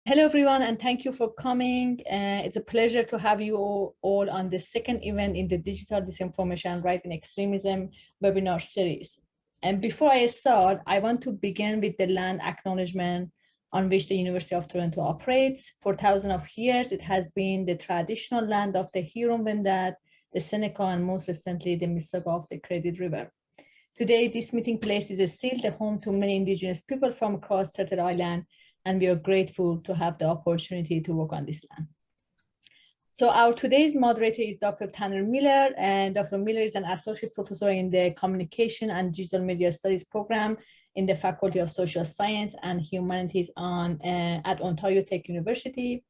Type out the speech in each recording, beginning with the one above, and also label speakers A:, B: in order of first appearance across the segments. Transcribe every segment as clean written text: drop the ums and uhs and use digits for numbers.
A: Hello, everyone, and thank you for coming. It's a pleasure to have you all on the second event in the Digital Disinformation, Right-Wing Extremism webinar series. And before I start, I want to begin with the land acknowledgement on which the University of Toronto operates. For thousands of years, it has been the traditional land of the Huron-Wendat, the Seneca, and most recently, the Mississauga of the Credit River. Today, this meeting place is still the home to many Indigenous people from across Turtle Island, and we are grateful to have the opportunity to work on this land. So our today's moderator is Dr. Tanner Miller, and Dr. Miller is an associate professor in the Communication and Digital Media Studies program in the Faculty of Social Science and Humanities at Ontario Tech University.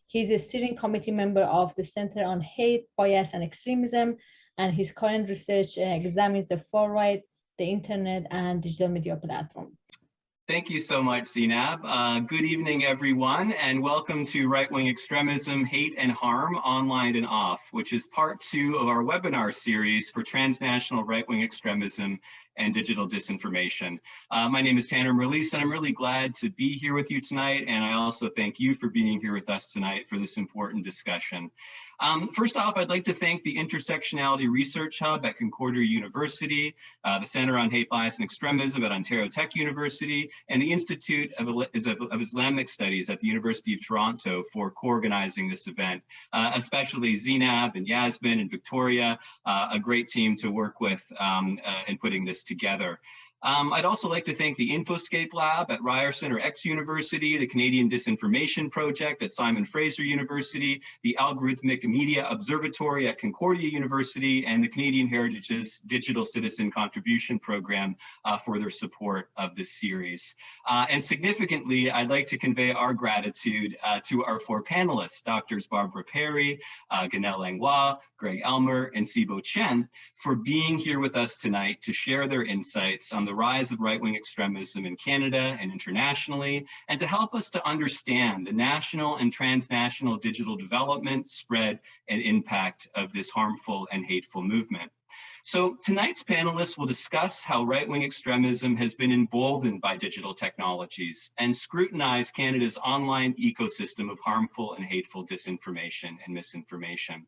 A: He's a steering committee member of the Center on Hate, Bias, and Extremism, and his current research examines the far right, the internet, and digital media platform.
B: Thank you so much, Zainab. Good evening, everyone, and welcome to Right-Wing Extremism, Hate and Harm, Online and Off, which is part 2 of our webinar series for transnational right-wing extremism and digital disinformation. My name is Tanner Mirrlees, and I'm really glad to be here with you tonight, and I also thank you for being here with us tonight for this important discussion. First off, I'd like to thank the Intersectionality Research Hub at Concordia University, the Center on Hate, Bias, and Extremism at Ontario Tech University, and the Institute of Islamic Studies at the University of Toronto for co-organizing this event, especially Zainab and Yasmin and Victoria, a great team to work with in putting this together. I'd also like to thank the Infoscape Lab at Ryerson or X University, the Canadian Disinformation Project at Simon Fraser University, the Algorithmic Media Observatory at Concordia University, and the Canadian Heritage's Digital Citizen Contribution Program for their support of this series. And significantly, I'd like to convey our gratitude to our 4 panelists, Drs. Barbara Perry, Ganaele Langlois, Elmer, and Sibo Chen, for being here with us tonight to share their insights on the rise of right-wing extremism in Canada and internationally, and to help us to understand the national and transnational digital development, spread, and impact of this harmful and hateful movement. So tonight's panelists will discuss how right-wing extremism has been emboldened by digital technologies and scrutinize Canada's online ecosystem of harmful and hateful disinformation and misinformation.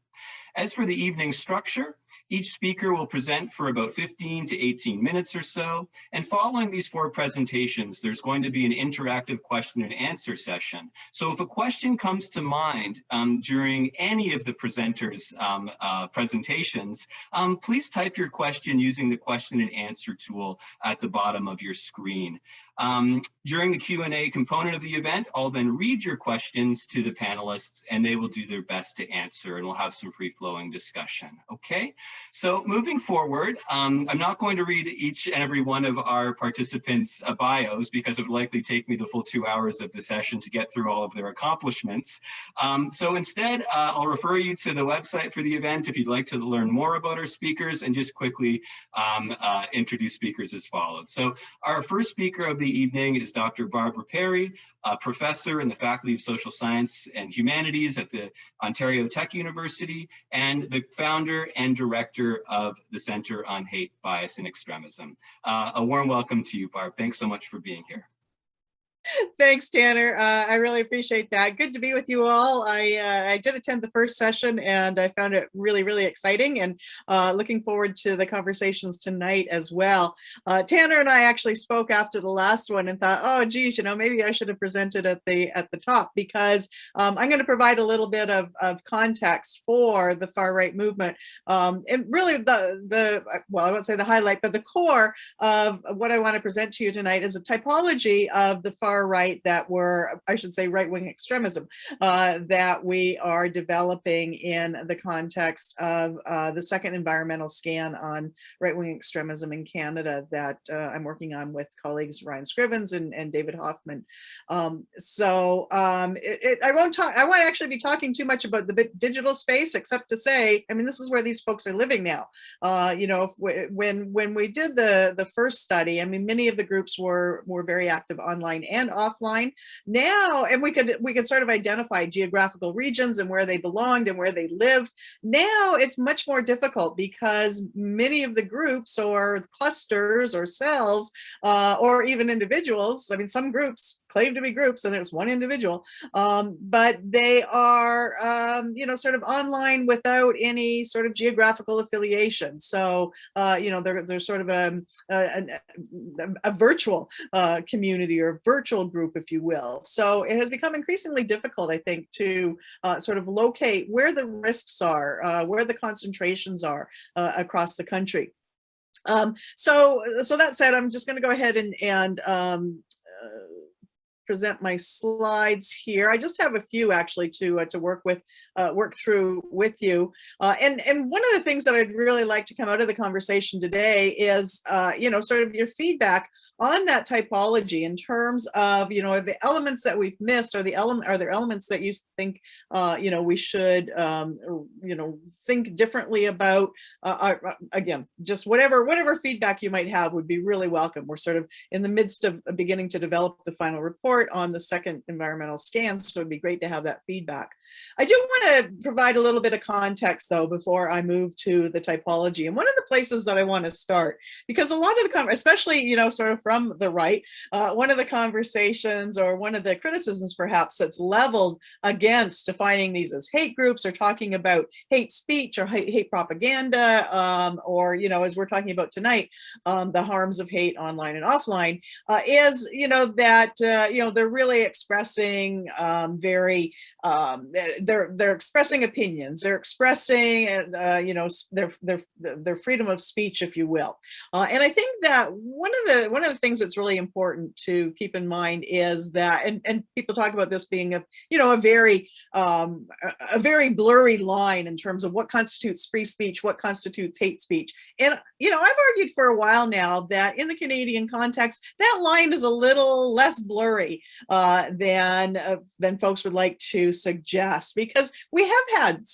B: As for the evening structure, each speaker will present for about 15 to 18 minutes or so, and following these 4 presentations, there's going to be an interactive question and answer session. So if a question comes to mind during any of the presenters' presentations, please type your question using the question and answer tool at the bottom of your screen. During the Q&A component of the event, I'll then read your questions to the panelists and they will do their best to answer, and we'll have some free-flowing discussion, okay? So moving forward, I'm not going to read each and every one of our participants' bios because it would likely take me the full 2 hours of the session to get through all of their accomplishments. So instead, I'll refer you to the website for the event if you'd like to learn more about our speakers, and just quickly introduce speakers as follows. So our first speaker of the evening is Dr. Barbara Perry, a professor in the Faculty of Social Science and Humanities at the Ontario Tech University, and the founder and director of the Center on Hate, Bias, and Extremism. A warm welcome to you, Barb. Thanks so much for being here.
C: Thanks, Tanner. I really appreciate that. Good to be with you all. I did attend the first session and I found it really, really exciting, and looking forward to the conversations tonight as well. Tanner and I actually spoke after the last one and thought, oh, geez, you know, maybe I should have presented at the top, because I'm going to provide a little bit of context for the far right movement. And really well, I won't say the highlight, but the core of what I want to present to you tonight is a typology of the far right that were, I should say, right-wing extremism that we are developing in the context of the second environmental scan on right-wing extremism in Canada that I'm working on with colleagues Ryan Scrivens and David Hoffman. I won't actually be talking too much about the digital space, except to say, I mean, this is where these folks are living now. You know, when we did the first study, I mean, many of the groups were very active online and offline now, and we could sort of identify geographical regions and where they belonged and where they lived. Now it's much more difficult because many of the groups or clusters or cells or even individuals, I mean, some groups claim to be groups, and there's one individual, but they are, sort of online without any sort of geographical affiliation. So, they're sort of a virtual community or virtual group, if you will. So it has become increasingly difficult, I think, to sort of locate where the risks are, where the concentrations are across the country. So that said, I'm just going to go ahead and present my slides here. I just have a few actually to work through with you. And one of the things that I'd really like to come out of the conversation today is, sort of your feedback on that typology in terms of, the elements that we've missed, are there elements that you think, we should, think differently about. Again, just whatever feedback you might have would be really welcome. We're sort of in the midst of beginning to develop the final report on the second environmental scan, so it'd be great to have that feedback. I do want to provide a little bit of context, though, before I move to the typology. And one of the places that I want to start, because a lot of the, especially, sort of from the right, one of the conversations or one of the criticisms perhaps that's leveled against defining these as hate groups or talking about hate speech or hate propaganda, or, as we're talking about tonight, the harms of hate online and offline, is, that, they're really expressing very, they're expressing opinions, they're expressing, their freedom of speech, if you will. And I think that one of the things that's really important to keep in mind is that, and people talk about this being a very blurry line in terms of what constitutes free speech, what constitutes hate speech. And, I've argued for a while now that in the Canadian context, that line is a little less blurry than folks would like to suggest, because we have had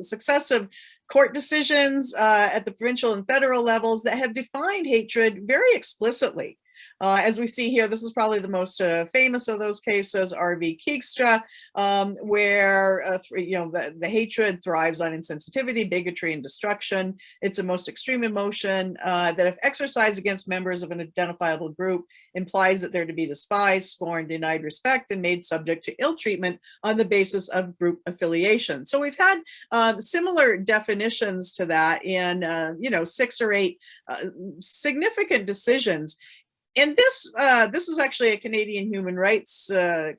C: successive court decisions at the provincial and federal levels that have defined hatred very explicitly. As we see here, this is probably the most famous of those cases, R.V. Keegstra, where the hatred thrives on insensitivity, bigotry, and destruction. It's a most extreme emotion that, if exercised against members of an identifiable group, implies that they're to be despised, scorned, denied respect, and made subject to ill treatment on the basis of group affiliation. So we've had similar definitions to that in 6 or 8 significant decisions. And this is actually a Canadian Human Rights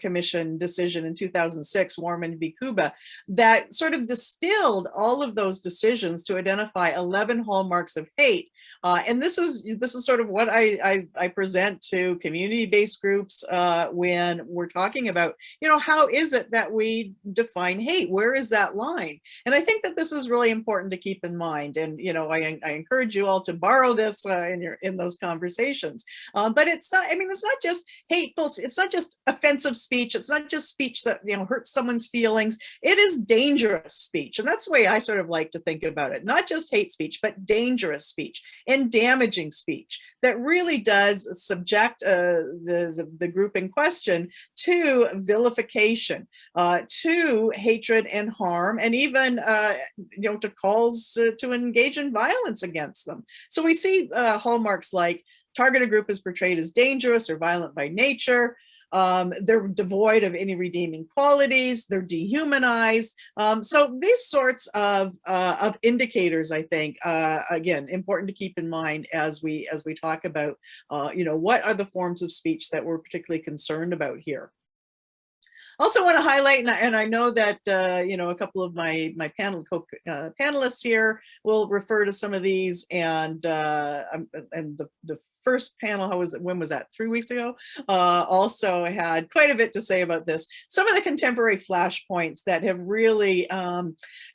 C: Commission decision in 2006, Warman v. Cuba, that sort of distilled all of those decisions to identify 11 hallmarks of hate. And this is sort of what I present to community-based groups when we're talking about, how is it that we define hate? Where is that line? And I think that this is really important to keep in mind. And I encourage you all to borrow this in those conversations. But it's not just hateful. It's not just offensive speech. It's not just speech that, hurts someone's feelings. It is dangerous speech. And that's the way I sort of like to think about it. Not just hate speech, but dangerous speech and damaging speech that really does subject the group in question to vilification, to hatred and harm, and even, to calls to engage in violence against them. So we see hallmarks like targeted group is portrayed as dangerous or violent by nature. They're devoid of any redeeming qualities. They're dehumanized. So these sorts of indicators, I think, again, important to keep in mind as we talk about, what are the forms of speech that we're particularly concerned about here. Also want to highlight, and I know that a couple of my panelists here will refer to some of these, and the first panel, when was that? 3 weeks ago? Also had quite a bit to say about this. Some of the contemporary flashpoints that have really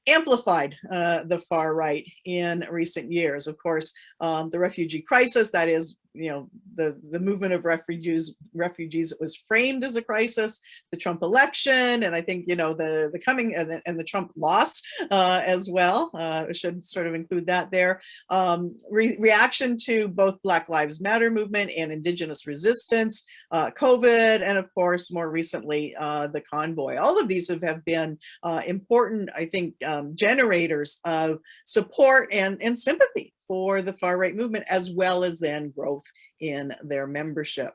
C: amplified the far right in recent years. Of course, the refugee crisis, that is, the movement of refugees that was framed as a crisis, the Trump election, and I think, the coming and the Trump loss as well. Should sort of include that there. Reaction to both Black Lives Matter movement and Indigenous resistance, COVID, and of course, more recently, the convoy. All of these have been important, I think, generators of support and sympathy for the far right movement, as well as then growth in their membership.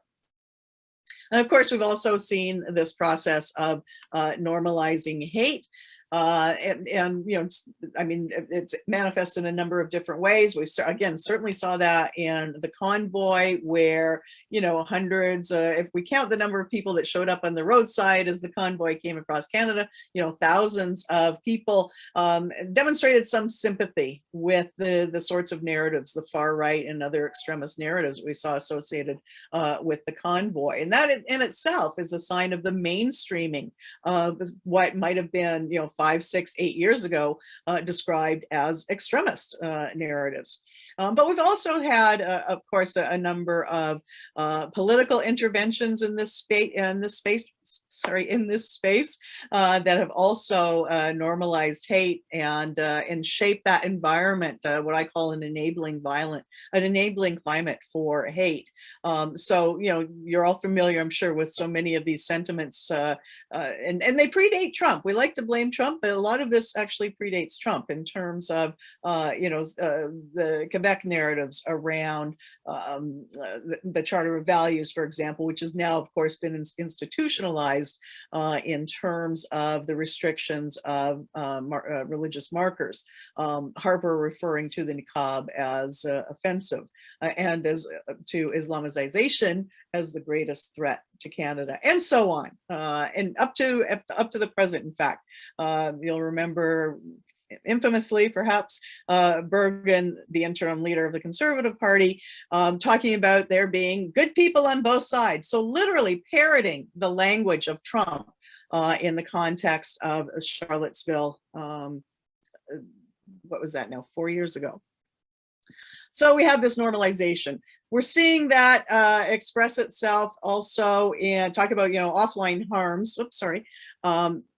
C: And of course, we've also seen this process of normalizing hate. And you know, I mean, it's manifested in a number of different ways. We again certainly saw that in the convoy, where, you know, hundreds, if we count the number of people that showed up on the roadside as the convoy came across Canada, you know, thousands of people demonstrated some sympathy with the sorts of narratives, the far right and other extremist narratives we saw associated with the convoy. And that in itself is a sign of the mainstreaming of what might have been, you know, 5, 6, 8 years ago described as extremist narratives. But we've also had, of course, a number of political interventions in this space, that have also normalized hate and shaped that environment, what I call an enabling climate for hate. So, you know, you're all familiar, I'm sure, with so many of these sentiments, and they predate Trump. We like to blame Trump, but a lot of this actually predates Trump in terms of, you know, the Quebec narratives around the Charter of Values, for example, which has now, of course, been institutionalized in terms of the restrictions of religious markers. Harper referring to the niqab as offensive, and as to Islamization as the greatest threat to Canada, and so on, and up to the present. In fact, you'll remember, infamously perhaps, Bergen, the interim leader of the Conservative Party, talking about there being good people on both sides. So literally parroting the language of Trump in the context of Charlottesville, what was that now, 4 years ago. So we have this normalization. We're seeing that express itself also in, talk about, you know, offline harms,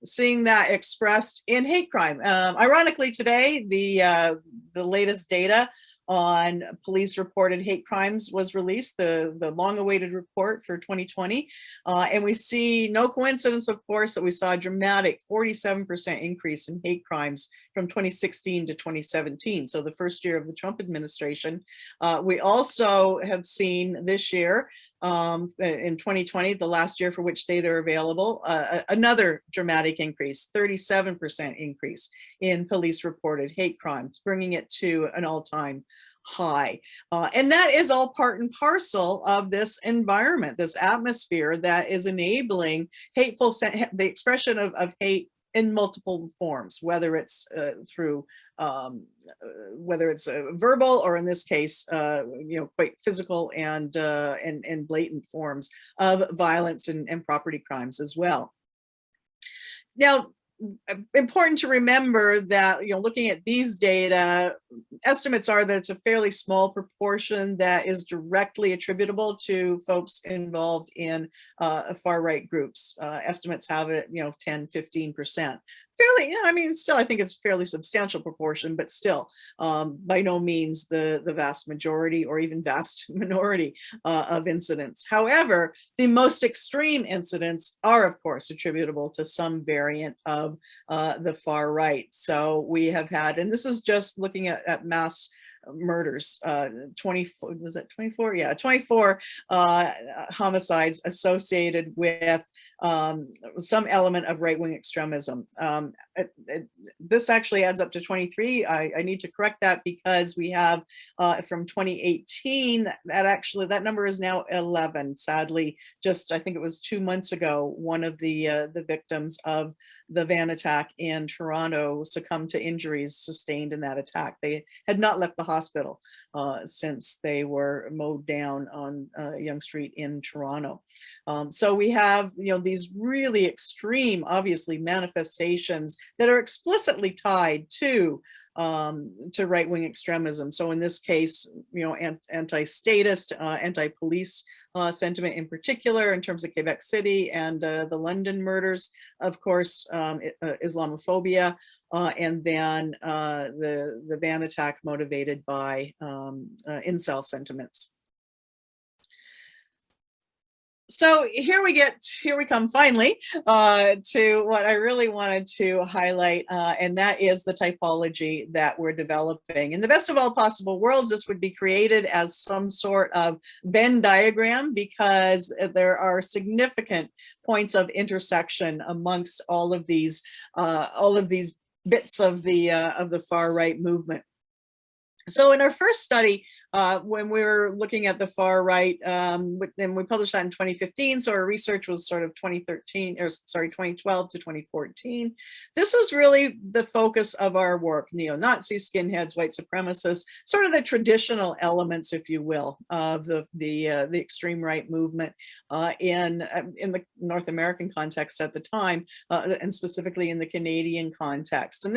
C: seeing that expressed in hate crime. Ironically, today, the latest data on police reported hate crimes was released, the long-awaited report for 2020. And we see, no coincidence, of course, that we saw a dramatic 47% increase in hate crimes from 2016 to 2017, so the first year of the Trump administration. We also have seen this year, in 2020, the last year for which data are available, another dramatic increase, 37% increase in police reported hate crimes, bringing it to an all-time high. And that is all part and parcel of this environment, this atmosphere that is enabling hateful, the expression of hate in multiple forms, whether it's through verbal, or in this case, you know, quite physical and blatant forms of violence and property crimes as well. Now, important to remember that, you know, looking at these data, estimates are that it's a fairly small proportion that is directly attributable to folks involved in far right groups. Estimates have it, you know, 10, 15%. Fairly, yeah, I mean, still, I think it's a fairly substantial proportion, but still, by no means the vast majority or even vast minority of incidents. However, the most extreme incidents are, of course, attributable to some variant of the far right. So we have had, and this is just looking at mass murders, 24, was that 24? Yeah, 24 homicides associated with some element of right-wing extremism. This actually adds up to 23. I need to correct that, because we have from 2018, that number is now 11. Sadly, just, I think it was 2 months ago, one of the victims of the van attack in Toronto succumbed to injuries sustained in that attack. They had not left the hospital since they were mowed down on Yonge Street in Toronto. So we have, you know, these really extreme, obviously, manifestations that are explicitly tied to right-wing extremism. So in this case, you know, anti-statist, anti-police sentiment in particular, in terms of Quebec City and the London murders, of course, Islamophobia, and then the van attack motivated by incel sentiments. So here we come finally to what I really wanted to highlight, and that is the typology that we're developing. In the best of all possible worlds, this would be created as some sort of Venn diagram, because there are significant points of intersection amongst all of these bits of the far right movement. So in our first study, when we were looking at the far right, and we published that in 2015, so our research was sort of 2012 to 2014. This was really the focus of our work: neo-Nazis, skinheads, white supremacists, sort of the traditional elements, if you will, of the extreme right movement in the North American context at the time, and specifically in the Canadian context. And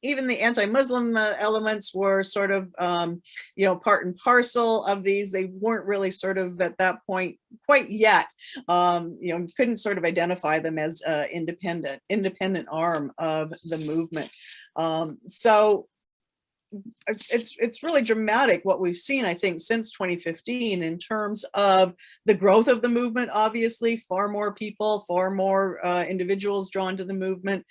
C: even the anti-Muslim elements were sort of part and parcel of these. They weren't really sort of at that point quite yet, couldn't sort of identify them as independent arm of the movement. So it's really dramatic what we've seen, I think, since 2015 in terms of the growth of the movement. Obviously, far more people, far more individuals drawn to the movement,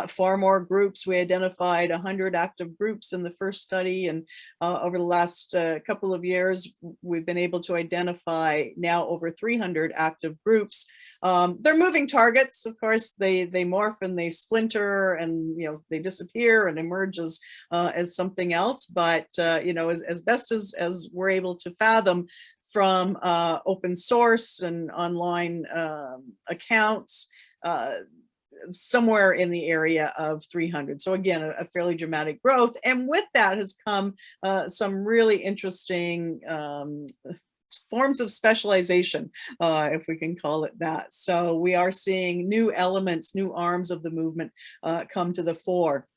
C: far more groups. We identified 100 active groups in the first study, and over the last couple of years, we've been able to identify now over 300 active groups. They're moving targets, of course. They morph and they splinter, and they disappear and emerge as something else. But as best as we're able to fathom from open source and online accounts, somewhere in the area of 300. So again, a fairly dramatic growth. And with that has come some really interesting forms of specialization, if we can call it that. So we are seeing new elements, new arms of the movement come to the fore.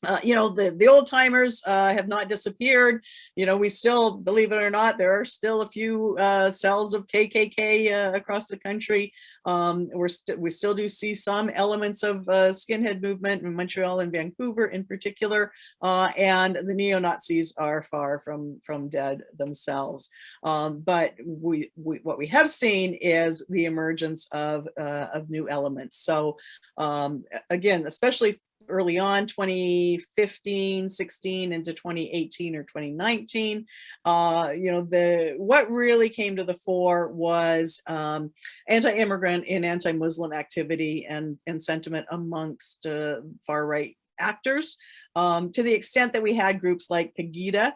C: The old timers have not disappeared. We still, believe it or not, there are still a few cells of KKK across the country. We still do see some elements of skinhead movement in Montreal and Vancouver in particular, and the neo-Nazis are far from dead themselves. But what we have seen is the emergence of new elements. So again, especially early on, 2015, 16 into 2018 or 2019, what really came to the fore was anti-immigrant and anti-Muslim activity and sentiment amongst far right actors, to the extent that we had groups like Pegida,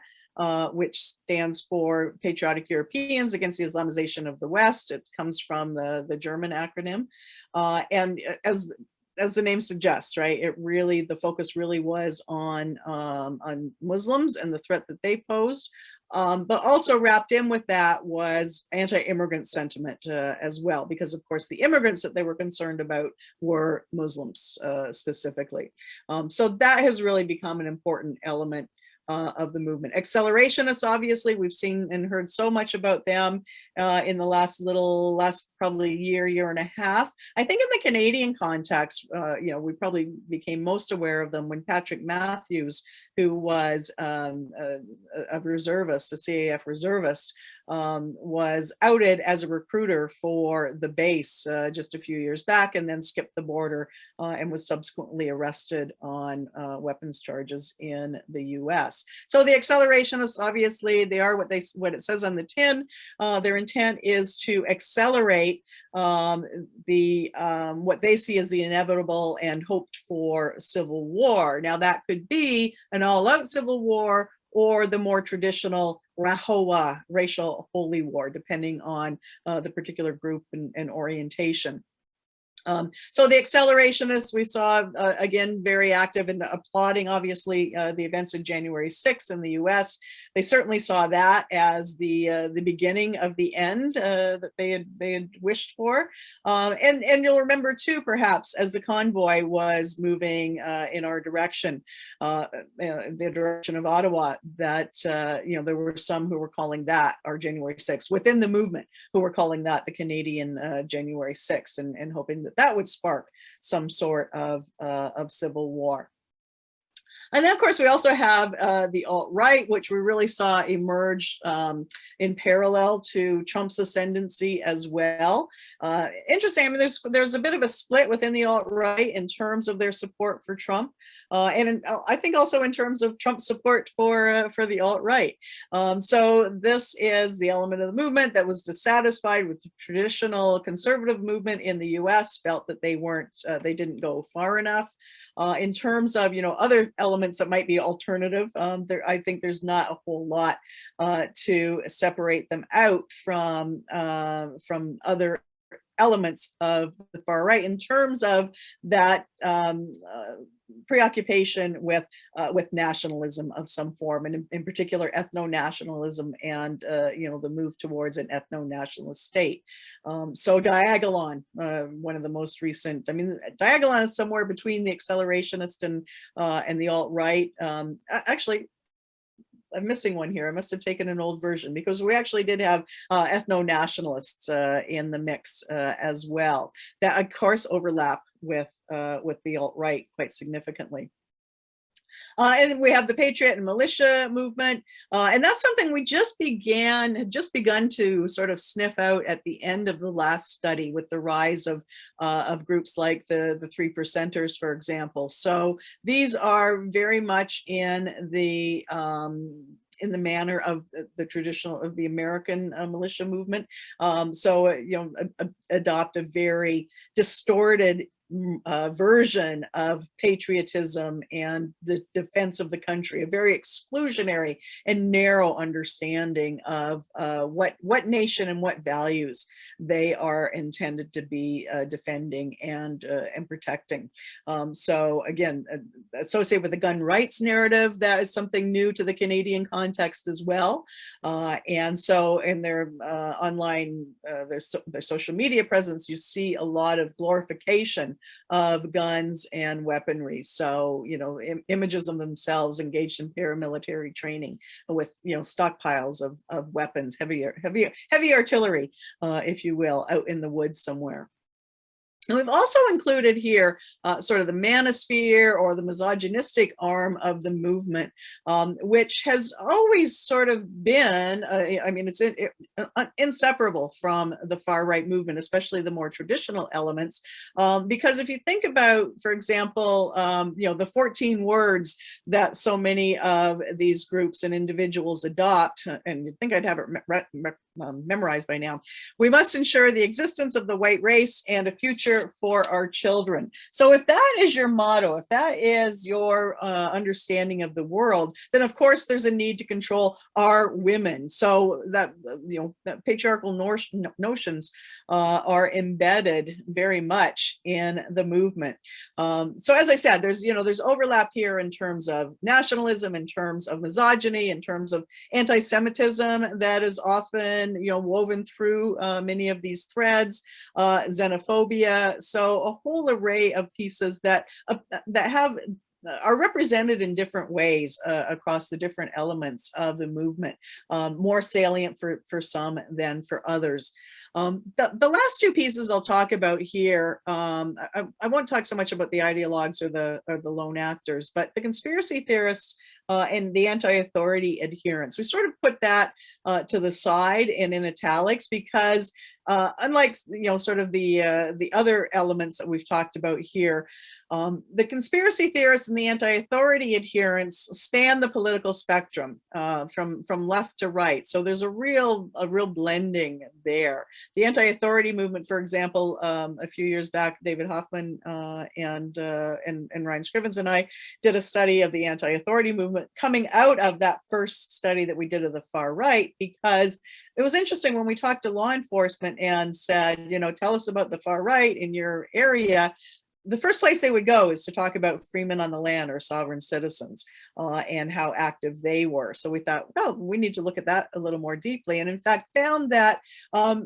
C: which stands for Patriotic Europeans Against the Islamization of the West. It comes from the German acronym, and as the name suggests, right, the focus really was on Muslims and the threat that they posed, but also wrapped in with that was anti-immigrant sentiment as well, because of course the immigrants that they were concerned about were Muslims specifically. So that has really become an important element of the movement. Accelerationists, obviously, we've seen and heard so much about them in the last probably year and a half. I think in the Canadian context, we probably became most aware of them when Patrick Matthews, who was a reservist, a CAF reservist, was outed as a recruiter for the base just a few years back, and then skipped the border and was subsequently arrested on weapons charges in the US. So the accelerationists, obviously, they are what it says on the tin. Their intent is to accelerate what they see as the inevitable and hoped for civil war. Now that could be an all-out civil war, or the more traditional RAHOWA, racial holy war, depending on the particular group and orientation. So the accelerationists we saw, again, very active in applauding, obviously, the events of January 6th in the US. They certainly saw that as the beginning of the end that they had wished for. And you'll remember too, perhaps, as the convoy was moving in our direction, the direction of Ottawa, that there were some who were calling that our January 6th within the movement, who were calling that the Canadian January 6th, and hoping that would spark some sort of civil war. And then, of course, we also have the alt-right, which we really saw emerge in parallel to Trump's ascendancy as well. Interesting. I mean, there's a bit of a split within the alt-right in terms of their support for Trump, and I think also in terms of Trump's support for the alt-right. So this is the element of the movement that was dissatisfied with the traditional conservative movement in the U.S., felt that they didn't go far enough. In terms of, other elements that might be alternative, I think there's not a whole lot to separate them out from other elements of the far right in terms of that preoccupation with nationalism of some form, and in particular ethno-nationalism and the move towards an ethno-nationalist state. So Diagolon, one of the most recent. I mean, Diagolon is somewhere between the accelerationist and the alt-right. Actually, I'm missing one here. I must have taken an old version, because we actually did have ethno-nationalists in the mix as well, that of course overlap with the alt-right quite significantly. And we have the patriot and militia movement, and that's something we had just begun to sort of sniff out at the end of the last study, with the rise of groups like the 3%ers, for example. So these are very much in the manner of the traditional of the American militia movement. Adopt a very distorted version of patriotism and the defense of the country, a very exclusionary and narrow understanding of what nation and what values they are intended to be defending and protecting. So again, associated with the gun rights narrative, that is something new to the Canadian context as well. And so in their online, their social media presence, you see a lot of glorification of guns and weaponry. So, images of themselves engaged in paramilitary training with, stockpiles of weapons, heavy artillery, if you will, out in the woods somewhere. And we've also included here sort of the manosphere, or the misogynistic arm of the movement, which has always sort of been, it's inseparable from the far right movement, especially the more traditional elements. Because if you think about, for example, the 14 words that so many of these groups and individuals adopt, and you'd think I'd have it memorized by now. We must ensure the existence of the white race and a future for our children. So if that is your motto, if that is your understanding of the world, then of course there's a need to control our women. So that, that patriarchal notions are embedded very much in the movement. So as I said, there's overlap here in terms of nationalism, in terms of misogyny, in terms of anti-Semitism that is often woven through many of these threads, xenophobia. So a whole array of pieces that are represented in different ways across the different elements of the movement, more salient for some than for others. The last two pieces I'll talk about here, I won't talk so much about the ideologues or the lone actors, but the conspiracy theorists and the anti-authority adherents. We sort of put that to the side and in italics, because unlike sort of the other elements that we've talked about here, the conspiracy theorists and the anti-authority adherents span the political spectrum from left to right. So there's a real blending there. The anti-authority movement, for example, a few years back, David Hoffman and Ryan Scrivens and I did a study of the anti-authority movement coming out of that first study that we did of the far right, because it was interesting when we talked to law enforcement and said, tell us about the far right in your area. The first place they would go is to talk about freemen on the land, or sovereign citizens, and how active they were. So we thought, well, we need to look at that a little more deeply, and in fact found that a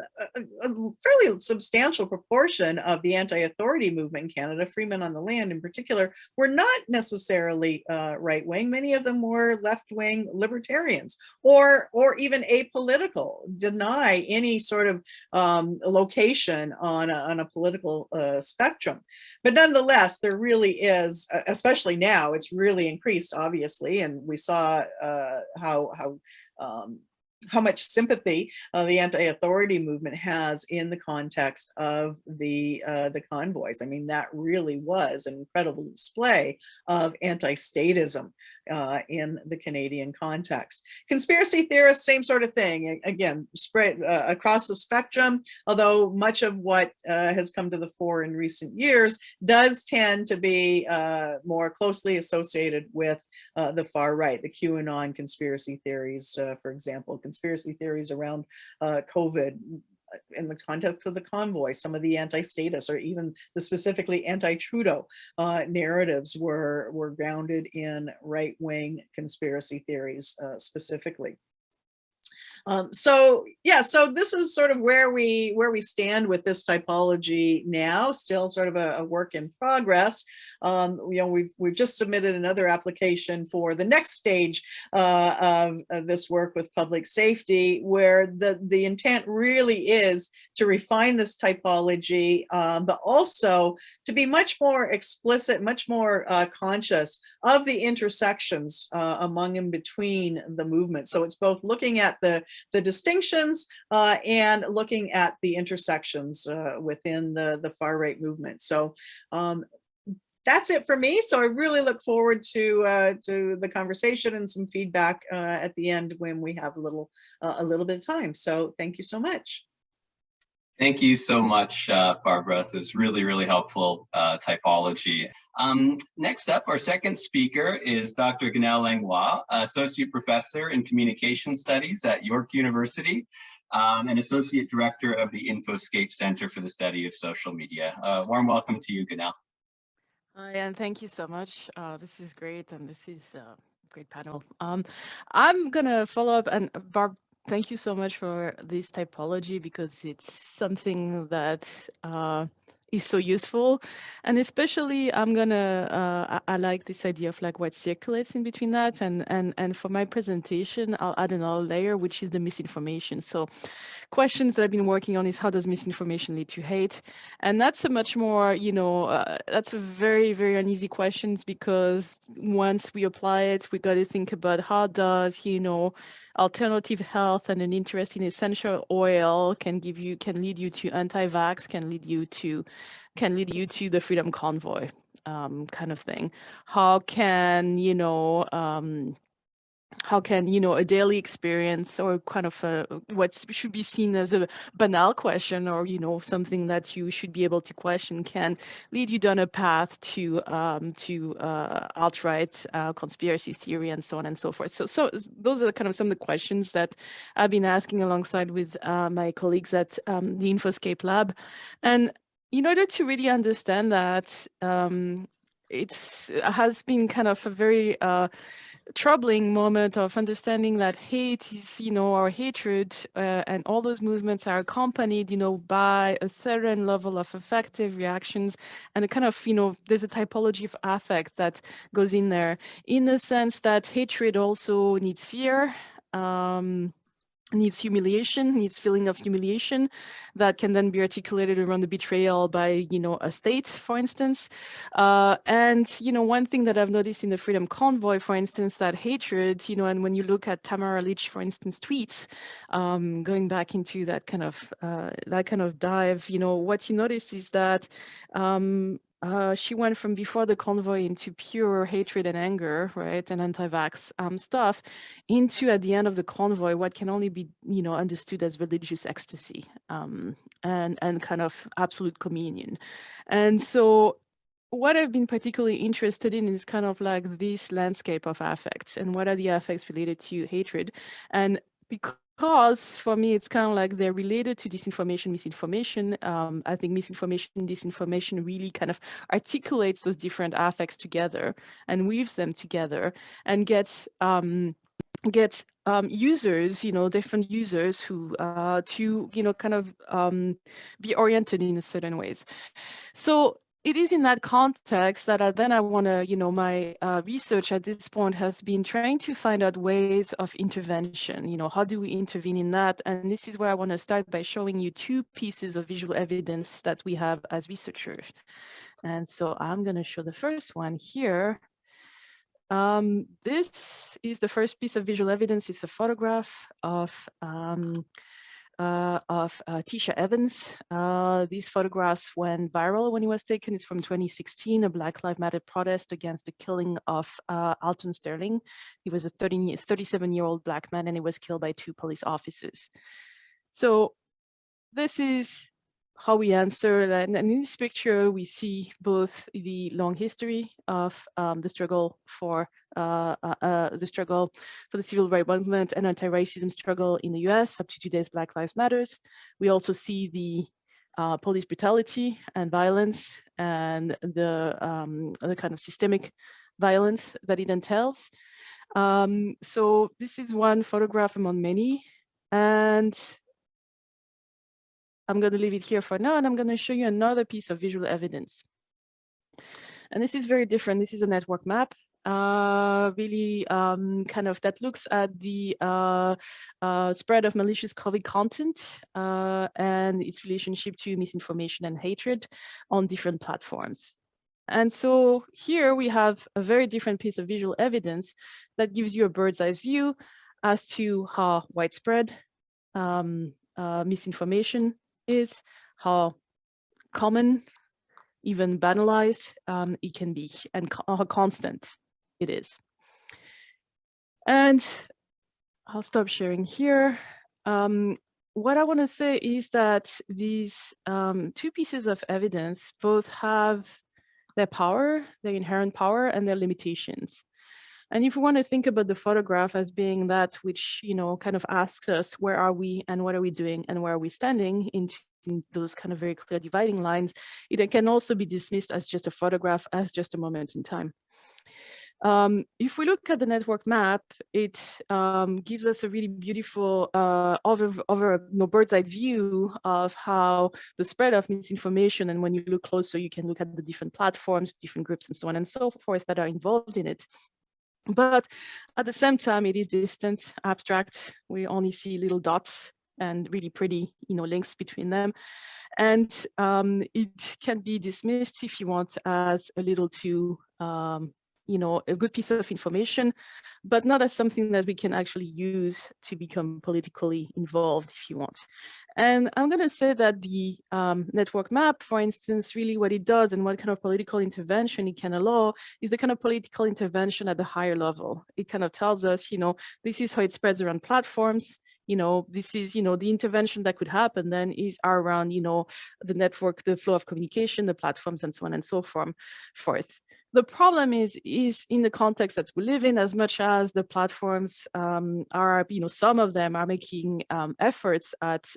C: fairly substantial proportion of the anti-authority movement in Canada, freemen on the land in particular, were not necessarily right-wing. Many of them were left-wing libertarians, or even apolitical, deny any sort of location on a political spectrum. But nonetheless, there really is, especially now, it's really increased, obviously, and we saw how much sympathy the anti-authority movement has in the context of the convoys. I mean, that really was an incredible display of anti-statism in the Canadian context. Conspiracy theorists, same sort of thing. Again, spread across the spectrum, although much of what has come to the fore in recent years does tend to be more closely associated with the far right, the QAnon conspiracy theories, for example, conspiracy theories around COVID in the context of the convoy, some of the anti-status or even the specifically anti-Trudeau narratives were grounded in right-wing conspiracy theories specifically. So this is sort of where we stand with this typology now, still sort of a work in progress. We've just submitted another application for the next stage of this work with public safety, where the intent really is to refine this typology, but also to be much more explicit, much more conscious of the intersections among and between the movements. So it's both looking at the distinctions and looking at the intersections within the far right movement. So that's it for me. So I really look forward to the conversation and some feedback at the end when we have a little bit of time. So thank you so much.
B: Thank you so much, Barbara. This is really, really helpful typology. Next up, our second speaker is Dr. Ganaele Langlois, Associate Professor in Communication Studies at York University, and Associate Director of the Infoscape Center for the Study of Social Media. Warm welcome to you, Ganaele.
D: Hi, and thank you so much. This is great, and this is a great panel. I'm gonna follow up, and Barb, thank you so much for this typology, because it's something that is so useful, and especially I like this idea of like what circulates in between that, and for my presentation I'll add another layer, which is the misinformation. So questions that I've been working on is, how does misinformation lead to hate? And that's a much more, that's a very, very uneasy question, because once we apply it, we got to think about how does, alternative health and an interest in essential oil can lead you to anti-vax, can lead you to the Freedom Convoy kind of thing. How can a daily experience, or kind of what should be seen as a banal question, or something that you should be able to question, can lead you down a path to outright conspiracy theory, and so on and so forth. So those are kind of some of the questions that I've been asking alongside with my colleagues at the Infoscape lab. And in order to really understand that, it has been kind of a very troubling moment of understanding that hate is, or hatred, and all those movements are accompanied, by a certain level of affective reactions, and a kind of, there's a typology of affect that goes in there, in the sense that hatred also needs fear, needs humiliation, needs feeling of humiliation that can then be articulated around the betrayal by, a state, for instance. And, one thing that I've noticed in the Freedom Convoy, for instance, that hatred, and when you look at Tamara Lich, for instance, tweets, going back into that kind of dive, what you notice is that she went from before the convoy into pure hatred and anger, right, and anti-vax stuff, into, at the end of the convoy, what can only be, understood as religious ecstasy, and kind of absolute communion. And so what I've been particularly interested in is kind of like this landscape of affects, and what are the affects related to hatred. And because for me, it's kind of like they're related to disinformation, misinformation. I think misinformation, disinformation really kind of articulates those different affects together and weaves them together, and gets users, different users who to, kind of be oriented in a certain ways. So it is in that context that I want to, my research at this point has been trying to find out ways of intervention. How do we intervene in that? And this is where I want to start by showing you two pieces of visual evidence that we have as researchers. And so I'm going to show the first one here. This is the first piece of visual evidence. It's a photograph of Tisha Evans. These photographs went viral when it was taken. It's from 2016, a Black Lives Matter protest against the killing of Alton Sterling. He was a 37-year-old Black man, and he was killed by 2 police officers. So this is how we answer that. And in this picture, we see both the long history of the struggle for the civil rights movement and anti-racism struggle in the US up to today's Black Lives Matters. We also see the police brutality and violence and the kind of systemic violence that it entails. So this is one photograph among many, and I'm going to leave it here for now, and I'm going to show you another piece of visual evidence. And this is very different. This is a network map, really kind of that looks at the spread of malicious COVID content and its relationship to misinformation and hatred on different platforms. And so here we have a very different piece of visual evidence that gives you a bird's eye view as to how widespread misinformation is, how common, even banalized it can be, and how constant it is. And I'll stop sharing here. What I want to say is that these 2 pieces of evidence both have their power, their inherent power, and their limitations. And if we want to think about the photograph as being that which, kind of asks us, where are we and what are we doing and where are we standing in those kind of very clear dividing lines, it can also be dismissed as just a photograph, as just a moment in time. If we look at the network map, it gives us a really beautiful bird's eye view of how the spread of misinformation, and when you look closer, you can look at the different platforms, different groups, and so on and so forth that are involved in it. But at the same time, it is distant, abstract. We only see little dots and really pretty, links between them. And it can be dismissed, if you want, as a little too, a good piece of information, but not as something that we can actually use to become politically involved, if you want. And I'm going to say that the network map, for instance, really what it does and what kind of political intervention it can allow is the kind of political intervention at the higher level. It kind of tells us, this is how it spreads around platforms. This is, the intervention that could happen then is around, the network, the flow of communication, the platforms, and so on and so forth. The problem is in the context that we live in, as much as the platforms are, some of them are making efforts at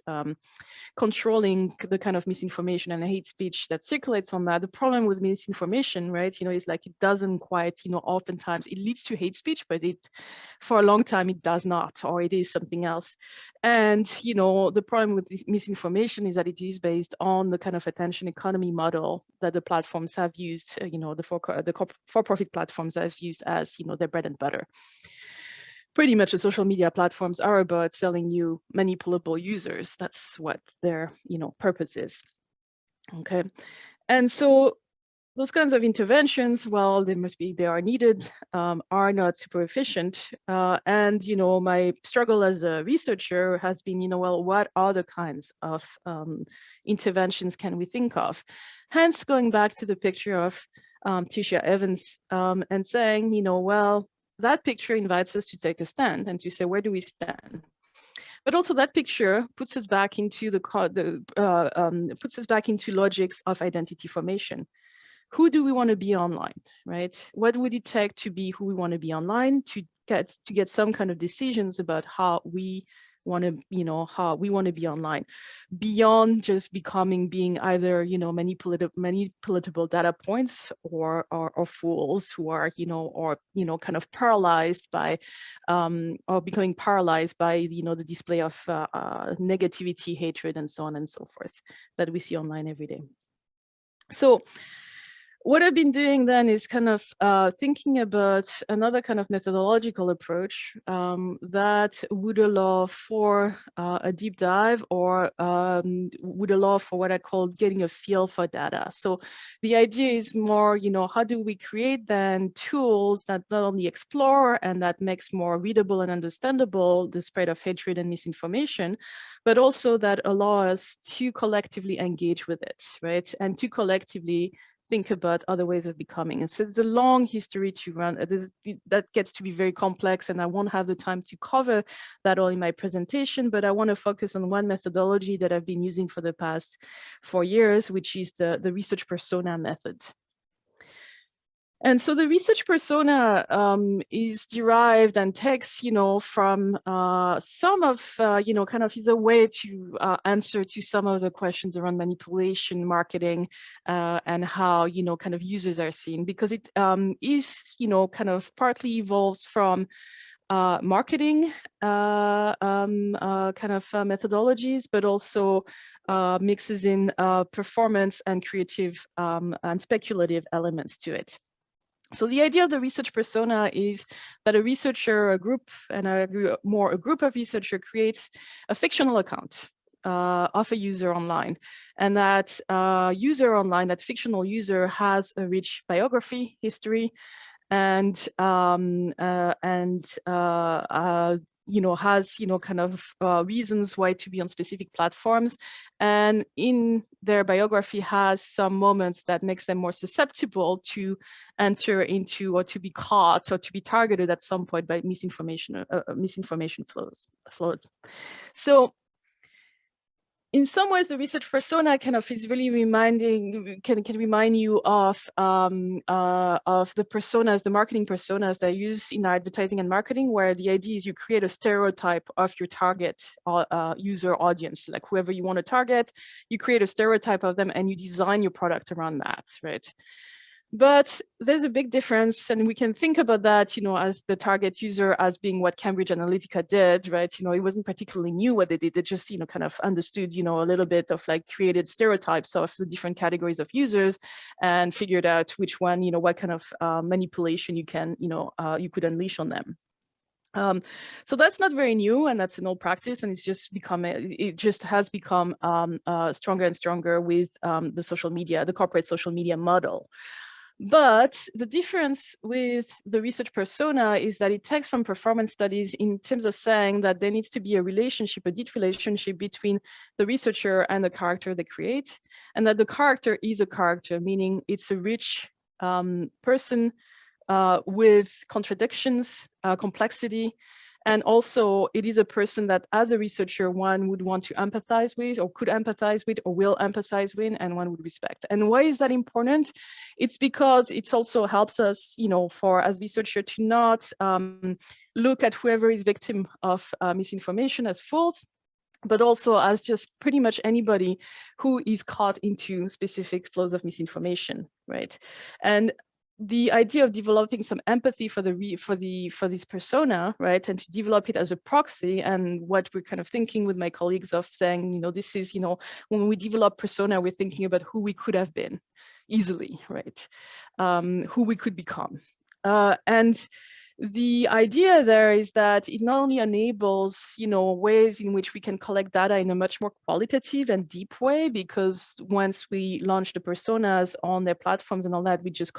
D: controlling the kind of misinformation and hate speech that circulates on that. The problem with misinformation, right, is like it doesn't quite, oftentimes it leads to hate speech, but for a long time it does not, or it is something else. And, the problem with misinformation is that it is based on the kind of attention economy model that the platforms have used, the for-profit platforms have used as, their bread and butter. Pretty much the social media platforms are about selling you manipulable users. That's what their, purpose is. Okay. And so those kinds of interventions, well, they are needed, are not super efficient. And, my struggle as a researcher has been, well, what other kinds of interventions can we think of? Hence, going back to the picture of Tisha Evans and saying, well, that picture invites us to take a stand and to say, where do we stand? But also that picture puts us back into puts us back into logics of identity formation. Who do we want to be online, right? What would it take to be who we want to be online, to get some kind of decisions about how we want to, be online, beyond just being either, manipulatable data points or fools who are, kind of paralyzed by, or becoming paralyzed by, the display of negativity, hatred, and so on and so forth that we see online every day. So What I've been doing then is kind of thinking about another kind of methodological approach that would allow for a deep dive, or would allow for what I call getting a feel for data. So the idea is more, how do we create then tools that not only explore and that makes more readable and understandable the spread of hatred and misinformation, but also that allow us to collectively engage with it, right? And to collectively think about other ways of becoming. And so it's a long history to run. That gets to be very complex, and I won't have the time to cover that all in my presentation, but I want to focus on one methodology that I've been using for the past 4 years, which is the research persona method. And so the research persona is derived and takes, from some of, kind of is a way to answer to some of the questions around manipulation, marketing, and how, kind of users are seen, because it is, kind of partly evolves from marketing kind of methodologies, but also mixes in performance and creative and speculative elements to it. So the idea of the research persona is that a researcher, a group of researchers creates a fictional account of a user online, and that user online, that fictional user, has a rich biography, history, and has, kind of reasons why to be on specific platforms, and in their biography has some moments that makes them more susceptible to enter into, or to be caught, or to be targeted at some point by misinformation flows. So in some ways, the research persona kind of is really can remind you of the personas, the marketing personas that I use in advertising and marketing, where the idea is you create a stereotype of your target user audience, like whoever you want to target, you create a stereotype of them and you design your product around that, right? But there's a big difference, and we can think about that, as the target user as being what Cambridge Analytica did, right? It wasn't particularly new what they did. They just, kind of understood, a little bit of like created stereotypes of the different categories of users and figured out which one, what kind of manipulation you can, you could unleash on them. So that's not very new, and that's an old practice, and it just has become stronger and stronger with the corporate social media model. But the difference with the research persona is that it takes from performance studies in terms of saying that there needs to be a deep relationship between the researcher and the character they create, and that the character is a character, meaning it's a rich person with contradictions, complexity, and also it is a person that as a researcher, one would want to empathize with, or could empathize with, or will empathize with, and one would respect. And why is that important? It's because it also helps us, for as researcher to not look at whoever is victim of misinformation as fools, but also as just pretty much anybody who is caught into specific flows of misinformation, right? And the idea of developing some empathy for this persona, right, and to develop it as a proxy, and what we're kind of thinking with my colleagues of saying, this is, when we develop persona, we're thinking about who we could have been easily, right, who we could become, and the idea there is that it not only enables, ways in which we can collect data in a much more qualitative and deep way, because once we launch the personas on their platforms and all that, we just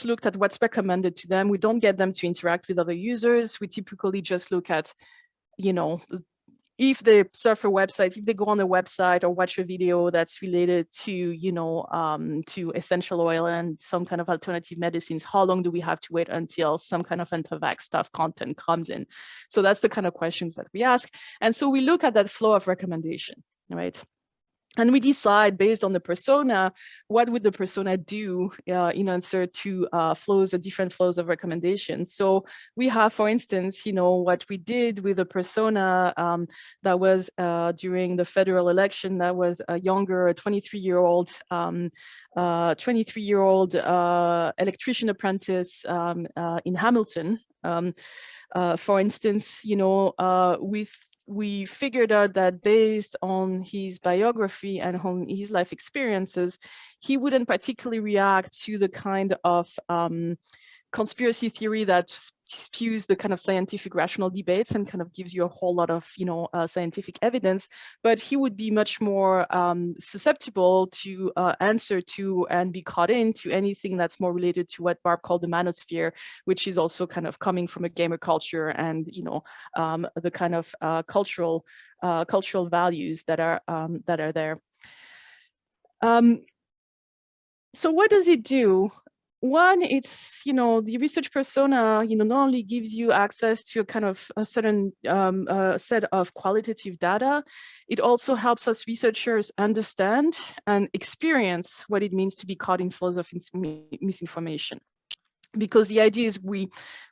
D: looked at what's recommended to them. We don't get them to interact with other users. We typically just look at, if they surf a website, if they go on a website or watch a video that's related to, to essential oil and some kind of alternative medicines, how long do we have to wait until some kind of anti-vax stuff content comes in? So that's the kind of questions that we ask. And so we look at that flow of recommendations, right? And we decide based on the persona, what would the persona do in answer to different flows of recommendations. So we have, for instance, what we did with a persona that was during the federal election, that was a younger 23-year-old electrician apprentice in Hamilton. For instance, with we figured out that based on his biography and on his life experiences, he wouldn't particularly react to the kind of conspiracy theory that spews the kind of scientific rational debates and kind of gives you a whole lot of, scientific evidence, but he would be much more susceptible to answer to and be caught into anything that's more related to what Barb called the manosphere, which is also kind of coming from a gamer culture and, the kind of cultural values that are there. So what does it do? One, it's, the research persona, not only gives you access to a kind of a certain set of qualitative data, it also helps us researchers understand and experience what it means to be caught in flows of misinformation. Because the idea is we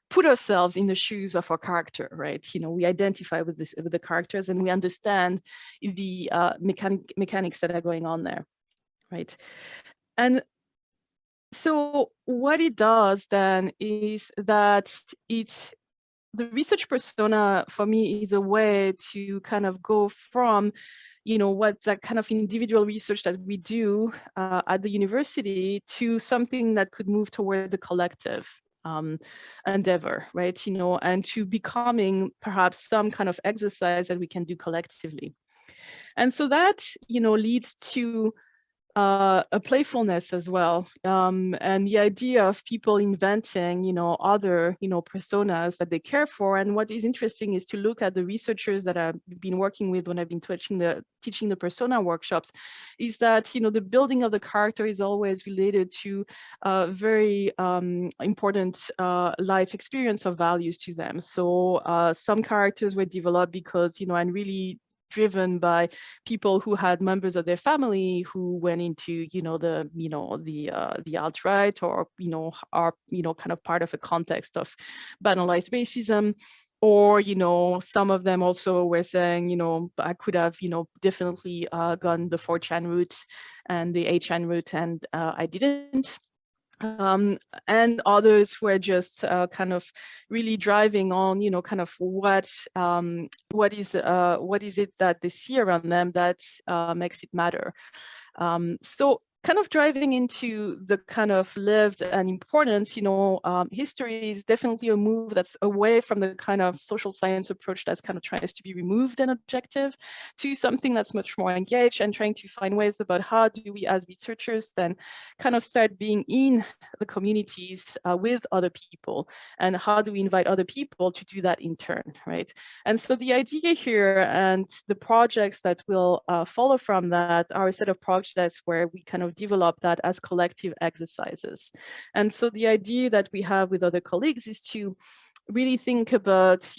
D: put ourselves in the shoes of our character, right? We identify with the characters and we understand the mechanics that are going on there, right? And so what it does then is that the research persona for me is a way to kind of go from, what that kind of individual research that we do at the university to something that could move toward the collective endeavor, right? And to becoming perhaps some kind of exercise that we can do collectively. And so that, leads to a playfulness as well, and the idea of people inventing, other, personas that they care for. And what is interesting is to look at the researchers that I've been working with when I've been teaching the persona workshops, is that, the building of the character is always related to very important life experience of values to them. So some characters were developed because, and really driven by people who had members of their family who went into, the alt-right, or, are, kind of part of a context of banalized racism. Or, some of them also were saying, I could have, definitely gone the 4chan route and the 8chan route, and I didn't. And others were just kind of really driving on, kind of what is it that they see around them that makes it matter. So kind of driving into the kind of lived and importance, history is definitely a move that's away from the kind of social science approach that's kind of tries to be removed and objective, to something that's much more engaged and trying to find ways about how do we as researchers then kind of start being in the communities with other people, and how do we invite other people to do that in turn, right? And so the idea here and the projects that will follow from that are a set of projects where we kind of develop that as collective exercises. And so the idea that we have with other colleagues is to really think about,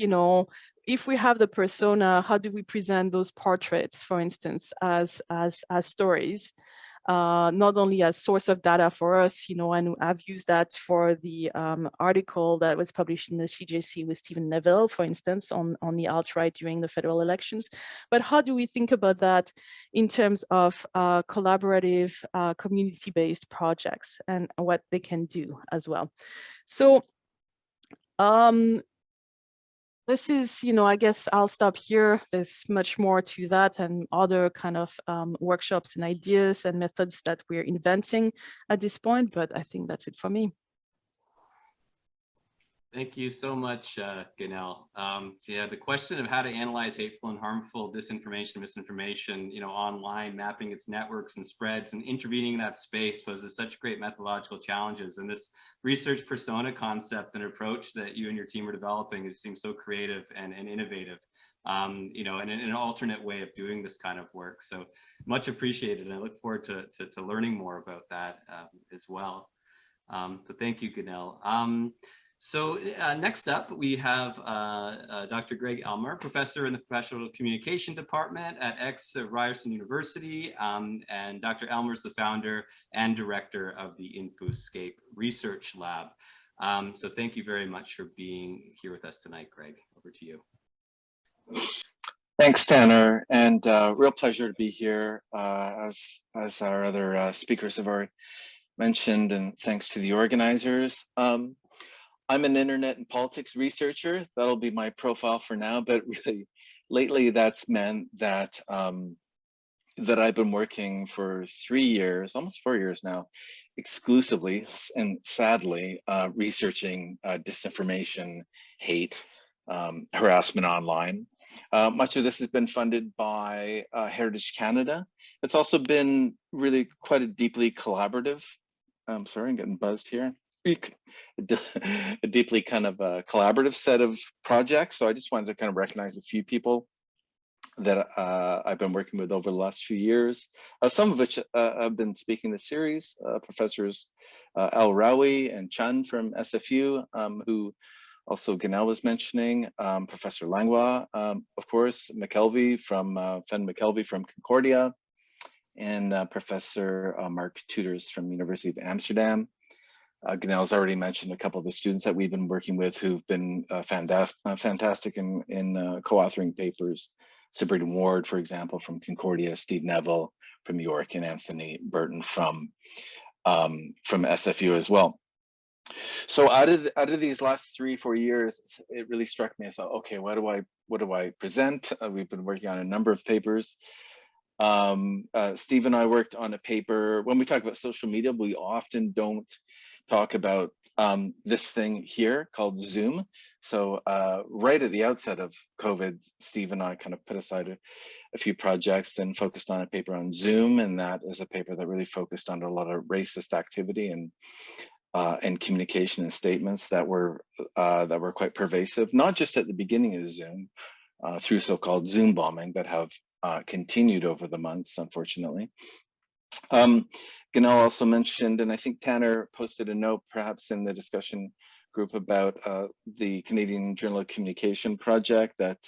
D: if we have the persona, how do we present those portraits, for instance, as stories? Not only as source of data for us, and I've used that for the article that was published in the CJC with Stephen Neville, for instance, on the alt-right during the federal elections, but how do we think about that in terms of collaborative, community-based projects and what they can do as well? So this is, I guess I'll stop here. There's much more to that and other kind of workshops and ideas and methods that we're inventing at this point, but I think that's it for me.
B: Thank you so much, Ganaele. Yeah, the question of how to analyze hateful and harmful disinformation, misinformation, online, mapping its networks and spreads and intervening in that space poses such great methodological challenges. And this research persona concept and approach that you and your team are developing, it seems so creative and innovative, and an alternate way of doing this kind of work. So much appreciated. And I look forward to learning more about that as well. So thank you, Ganaele. So next up, we have Dr. Greg Elmer, professor in the Professional Communication Department at Ryerson University. And Dr. Elmer is the founder and director of the Infoscape Research Lab. So thank you very much for being here with us tonight, Greg. Over to you.
E: Thanks, Tanner, and real pleasure to be here, as our other speakers have already mentioned, and thanks to the organizers. I'm an internet and politics researcher. That'll be my profile for now, but really lately that's meant that that I've been working for 3 years, almost 4 years now, exclusively and sadly researching disinformation, hate, harassment online. Much of this has been funded by Heritage Canada. It's also been really quite a deeply collaborative, I'm sorry, I'm getting buzzed here. A deeply kind of collaborative set of projects. So I just wanted to kind of recognize a few people that I've been working with over the last few years, some of which have been speaking the series, Professors Al Rawi and Chen from SFU, who also Ganaele was mentioning, Professor Langlois, of course, McKelvey from, Fen McKelvey from Concordia, and Professor Mark Tutors from University of Amsterdam. Ganaele's already mentioned a couple of the students that we've been working with who've been fantastic in co-authoring papers. Sabrina Ward, for example, from Concordia, Steve Neville from York, and Anthony Burton from SFU as well. So out of these last 3-4 years, it really struck me. I thought, okay, what do I present? We've been working on a number of papers. Steve and I worked on a paper. When we talk about social media, we often don't talk about this thing here called Zoom. So right at the outset of COVID, Steve and I kind of put aside a few projects and focused on a paper on Zoom, and that is a paper that really focused on a lot of racist activity and communication and statements that were quite pervasive, not just at the beginning of Zoom, through so-called Zoom bombing that have continued over the months, unfortunately. Ganaele also mentioned, and I think Tanner posted a note perhaps in the discussion group about the Canadian Journal of Communication project that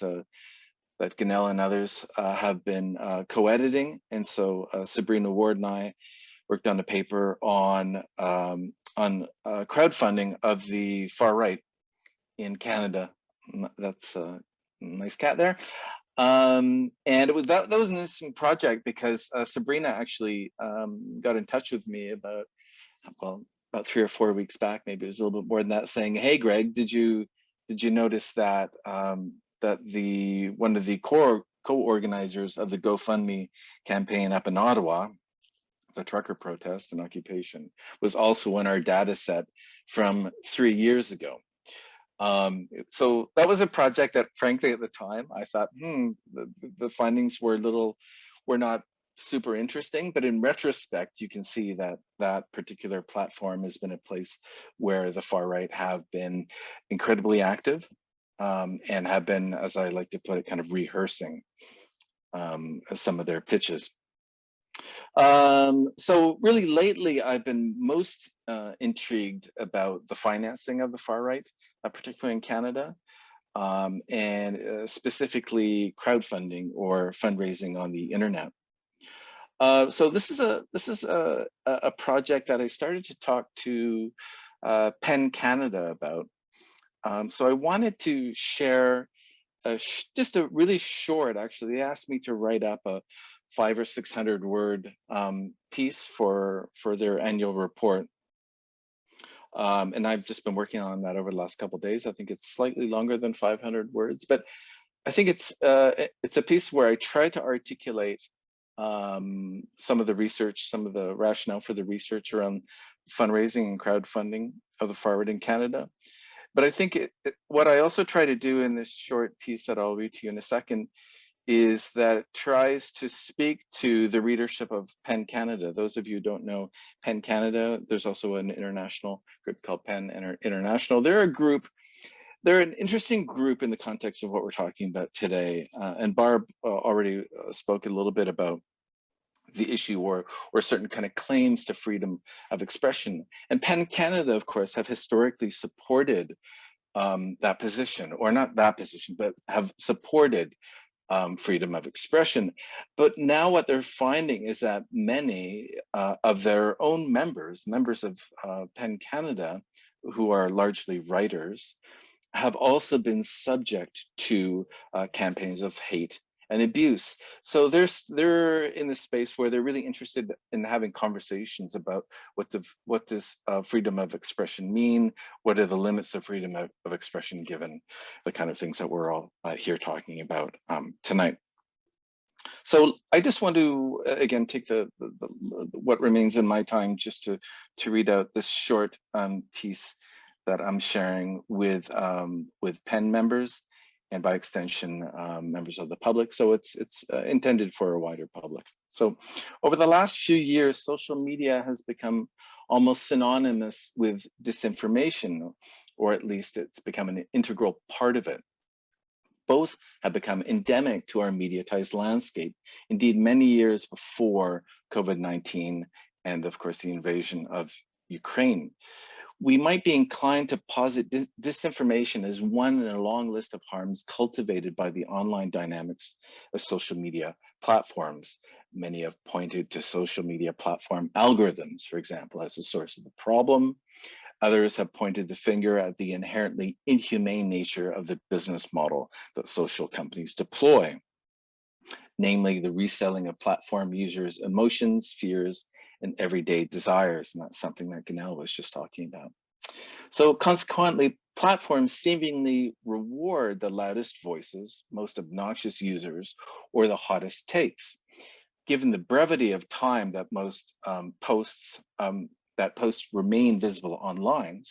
E: Ganaele and others have been co-editing. And so Sabrina Ward and I worked on a paper on crowdfunding of the far right in Canada. That's a nice cat there. And it was that was an interesting project because Sabrina actually got in touch with me about 3 or 4 weeks back, maybe it was a little bit more than that, saying, "Hey, Greg, did you notice that that one of the co-organizers of the GoFundMe campaign up in Ottawa, the trucker protest and occupation, was also in our data set from 3 years ago." So that was a project that, frankly, at the time, I thought, the findings were not super interesting, but in retrospect, you can see that that particular platform has been a place where the far right have been incredibly active and have been, as I like to put it, kind of rehearsing some of their pitches. So really lately, I've been most intrigued about the financing of the far right, particularly in Canada, and specifically crowdfunding or fundraising on the internet. So this is a project that I started to talk to PEN Canada about. So I wanted to share just a really short, actually, they asked me to write up a 500 or 600 word piece for their annual report. And I've just been working on that over the last couple of days. I think it's slightly longer than 500 words, but I think it's a piece where I try to articulate some of the research, some of the rationale for the research around fundraising and crowdfunding of the far right in Canada. But I think what I also try to do in this short piece that I'll read to you in a second is that it tries to speak to the readership of PEN Canada. Those of you who don't know PEN Canada, there's also an international group called PEN International. They're an interesting group in the context of what we're talking about today. And Barb already spoke a little bit about the issue or certain kind of claims to freedom of expression. And PEN Canada, of course, have historically supported that position, or not that position, but have supported freedom of expression. But now what they're finding is that many of their own members of PEN Canada, who are largely writers, have also been subject to campaigns of hate and abuse. So they're in the space where they're really interested in having conversations about what does freedom of expression mean? What are the limits of freedom of expression given the kind of things that we're all here talking about tonight? So I just want to again take what remains in my time just to read out this short piece that I'm sharing with PEN members, and by extension, members of the public. So it's intended for a wider public. So over the last few years, social media has become almost synonymous with disinformation, or at least it's become an integral part of it. Both have become endemic to our mediatized landscape, indeed many years before COVID-19 and of course the invasion of Ukraine. We might be inclined to posit disinformation as one in a long list of harms cultivated by the online dynamics of social media platforms. Many have pointed to social media platform algorithms, for example, as the source of the problem. Others have pointed the finger at the inherently inhumane nature of the business model that social companies deploy, namely the reselling of platform users' emotions, fears, and everyday desires. And that's something that Ganaele was just talking about. So consequently, platforms seemingly reward the loudest voices, most obnoxious users, or the hottest takes. Given the brevity of time that most posts remain visible online,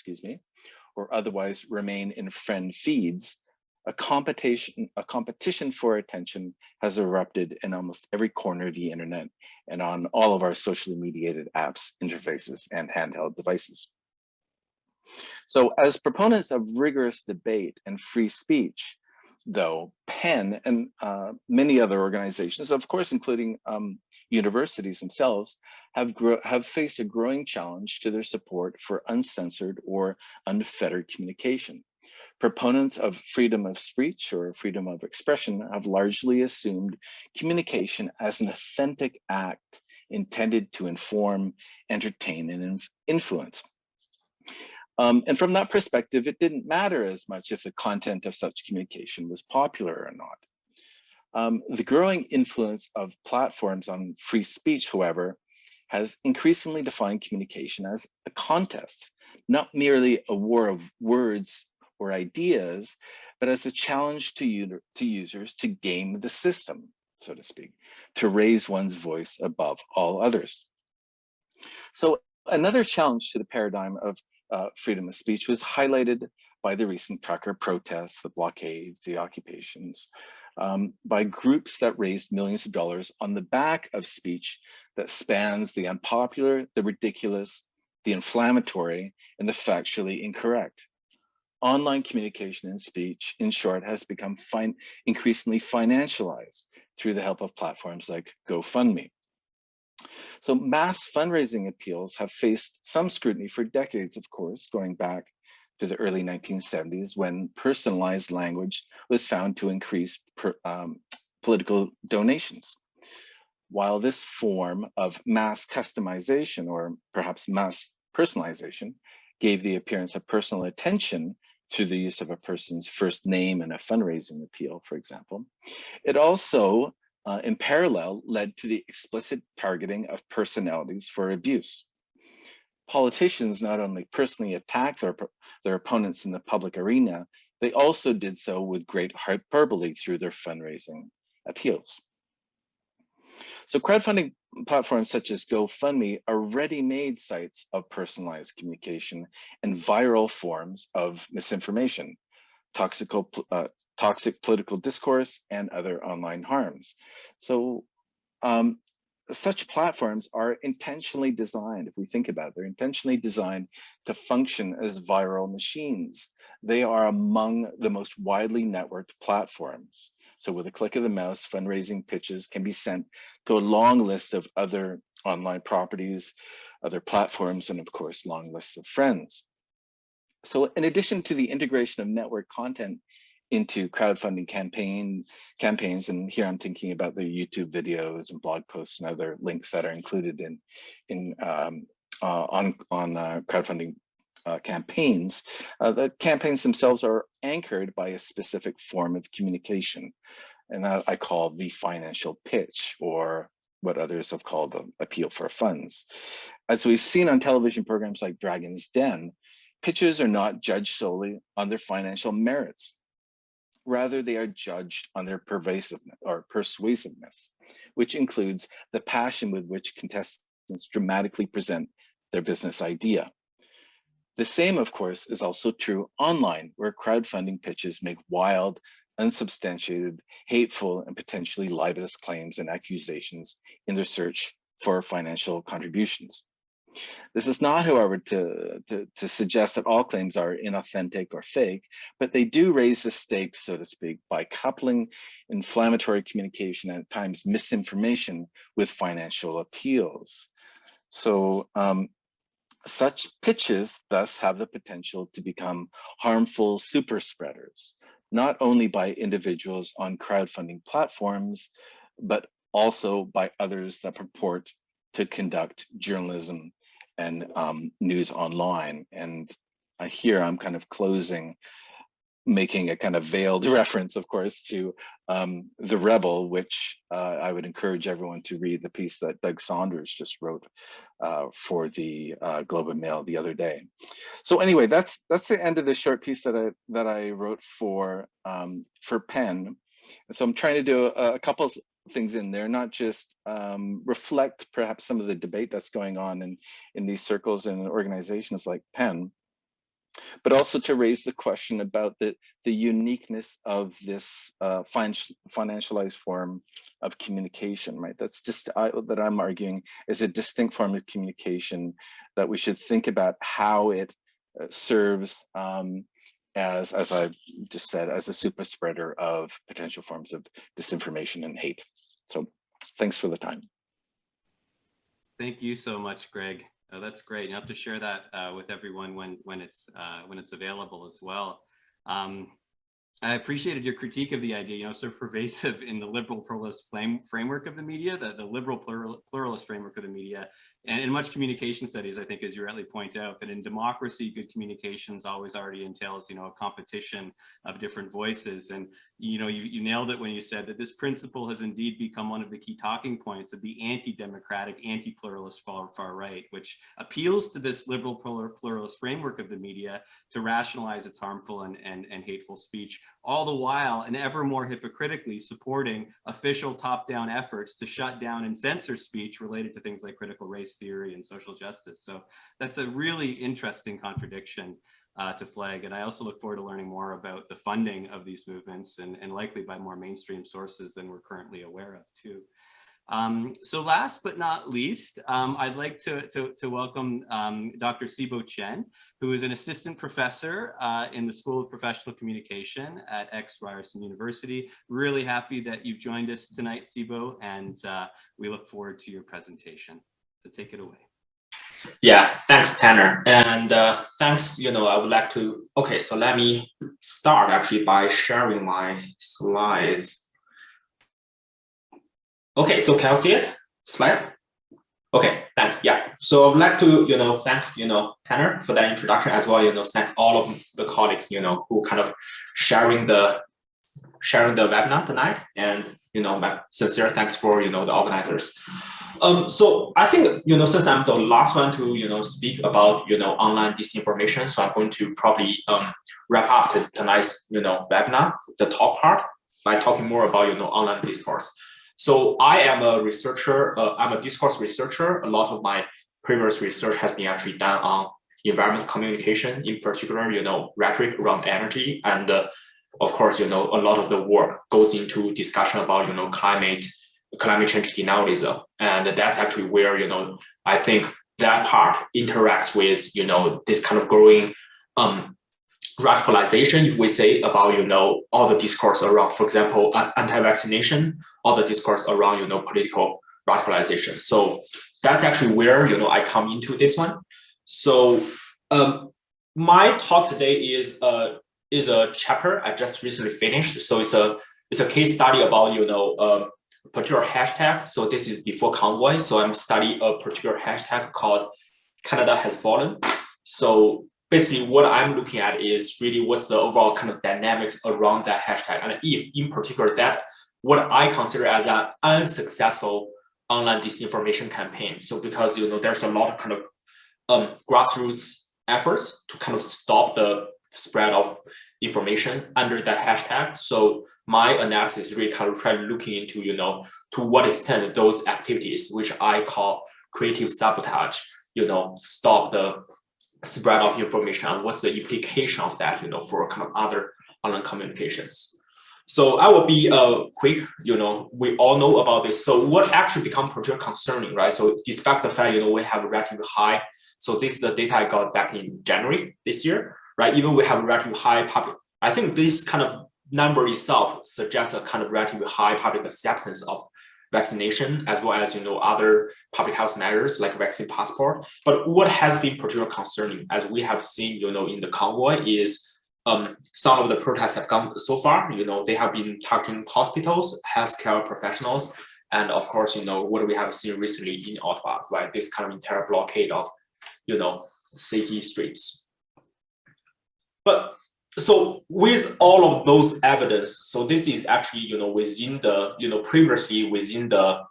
E: or otherwise remain in friend feeds, a competition for attention has erupted in almost every corner of the internet and on all of our socially mediated apps, interfaces, and handheld devices. So as proponents of rigorous debate and free speech, though, PEN and many other organizations, of course, including universities themselves, have faced a growing challenge to their support for uncensored or unfettered communication. Proponents of freedom of speech or freedom of expression have largely assumed communication as an authentic act intended to inform, entertain, and influence. And from that perspective, it didn't matter as much if the content of such communication was popular or not. The growing influence of platforms on free speech, however, has increasingly defined communication as a contest, not merely a war of words or ideas, but as a challenge to users to game the system, so to speak, to raise one's voice above all others. So another challenge to the paradigm of freedom of speech was highlighted by the recent trucker protests, the blockades, the occupations, by groups that raised millions of dollars on the back of speech that spans the unpopular, the ridiculous, the inflammatory, and the factually incorrect. Online communication and speech, in short, has become increasingly financialized through the help of platforms like GoFundMe. So mass fundraising appeals have faced some scrutiny for decades, of course, going back to the early 1970s when personalized language was found to increase political donations. While this form of mass customization, or perhaps mass personalization, gave the appearance of personal attention through the use of a person's first name in a fundraising appeal, for example, it also in parallel, led to the explicit targeting of personalities for abuse. Politicians not only personally attacked their opponents in the public arena, they also did so with great hyperbole through their fundraising appeals. So crowdfunding platforms such as GoFundMe are ready-made sites of personalized communication and viral forms of misinformation, toxic political discourse, and other online harms. So such platforms are intentionally designed, if we think about it, they're intentionally designed to function as viral machines. They are among the most widely networked platforms. So with a click of the mouse, fundraising pitches can be sent to a long list of other online properties, other platforms, and of course, long lists of friends. So in addition to the integration of network content into crowdfunding campaigns, and here I'm thinking about the YouTube videos and blog posts and other links that are included on crowdfunding campaigns, the campaigns themselves are anchored by a specific form of communication. and that I call the financial pitch, or what others have called the appeal for funds. As we've seen on television programs like Dragon's Den, pitches are not judged solely on their financial merits. Rather, they are judged on their pervasiveness or persuasiveness, which includes the passion with which contestants dramatically present their business idea. The same, of course, is also true online, where crowdfunding pitches make wild, unsubstantiated, hateful, and potentially libelous claims and accusations in their search for financial contributions. This is not, however, to suggest that all claims are inauthentic or fake, but they do raise the stakes, so to speak, by coupling inflammatory communication and at times misinformation with financial appeals. So such pitches thus have the potential to become harmful super spreaders, not only by individuals on crowdfunding platforms, but also by others that purport to conduct journalism and news online. And here I'm kind of closing, making a kind of veiled reference, of course, to The Rebel, which I would encourage everyone to read the piece that Doug Saunders just wrote for the Globe and Mail the other day. So anyway, that's the end of the short piece that I wrote for PEN. And so I'm trying to do a couple things in there, not just reflect perhaps some of the debate that's going on in these circles and organizations like PEN, but also to raise the question about the uniqueness of this financialized form of communication, right? That's just that I'm arguing is a distinct form of communication that we should think about how it serves as I just said, as a super spreader of potential forms of disinformation and hate. So thanks for the time.
B: Thank you so much, Greg. That's great. You have to share that with everyone when it's available as well. I appreciated your critique of the idea, so pervasive in the liberal pluralist framework of the media, the liberal pluralist framework of the media, and in much communication studies, I think, as you rightly point out, that in democracy, good communications always already entails, a competition of different voices. And, you nailed it when you said that this principle has indeed become one of the key talking points of the anti-democratic, anti-pluralist far right, which appeals to this liberal pluralist framework of the media to rationalize its harmful and hateful speech, all the while and ever more hypocritically supporting official top-down efforts to shut down and censor speech related to things like critical race theory and social justice. So that's a really interesting contradiction to flag. And I also look forward to learning more about the funding of these movements and likely by more mainstream sources than we're currently aware of too. So last but not least, I'd like to welcome Dr. Sibo Chen, who is an assistant professor in the School of Professional Communication at Ryerson University. Really happy that you've joined us tonight, Sibo, and we look forward to your presentation. So take it away.
F: Yeah, thanks, Tanner. And thanks, I would like to, okay, so let me start actually by sharing my slides. Okay, so can you see it? Slides? Okay, thanks. Yeah. So I would like to, thank, Tanner for that introduction as well, thank all of the colleagues, who kind of sharing the webinar tonight. And, my sincere thanks for, the organizers. So I think, since I'm the last one to, speak about, online disinformation, so I'm going to probably wrap up tonight's, webinar, the talk part, by talking more about, online discourse. So I am a researcher, I'm a discourse researcher. A lot of my previous research has been actually done on environmental communication, in particular, rhetoric around energy. And of course, a lot of the work goes into discussion about, climate change denialism. And that's actually where, I think that part interacts with, this kind of growing radicalization, if we say, about, all the discourse around, for example, anti-vaccination, all the discourse around, political radicalization. So that's actually where, I come into this one. So my talk today is a chapter I just recently finished. So it's a case study about, a particular hashtag. So this is before Convoy. So I'm studying a particular hashtag called Canada Has Fallen. So basically what I'm looking at is really what's the overall kind of dynamics around that hashtag. And if in particular that what I consider as an unsuccessful online disinformation campaign. So because there's a lot of kind of grassroots efforts to kind of stop the spread of information under that hashtag. So my analysis is really kind of trying looking into to what extent those activities, which I call creative sabotage, stop the spread of information, and what's the implication of that for kind of other online communications. So I will be quick. We all know about this. So what actually become particularly concerning, right? So despite the fact we have a relatively high, so this is the data I got back in January this year, right? Even we have a relatively high public, I think this kind of number itself suggests a kind of relatively high public acceptance of vaccination, as well as other public health measures like vaccine passport. But what has been particularly concerning, as we have seen in the convoy, is some of the protests have gone so far. They have been targeting hospitals, healthcare professionals, and of course, what we have seen recently in Ottawa, right? This kind of entire blockade of city streets. But so with all of those evidence, so this is actually within the previously within the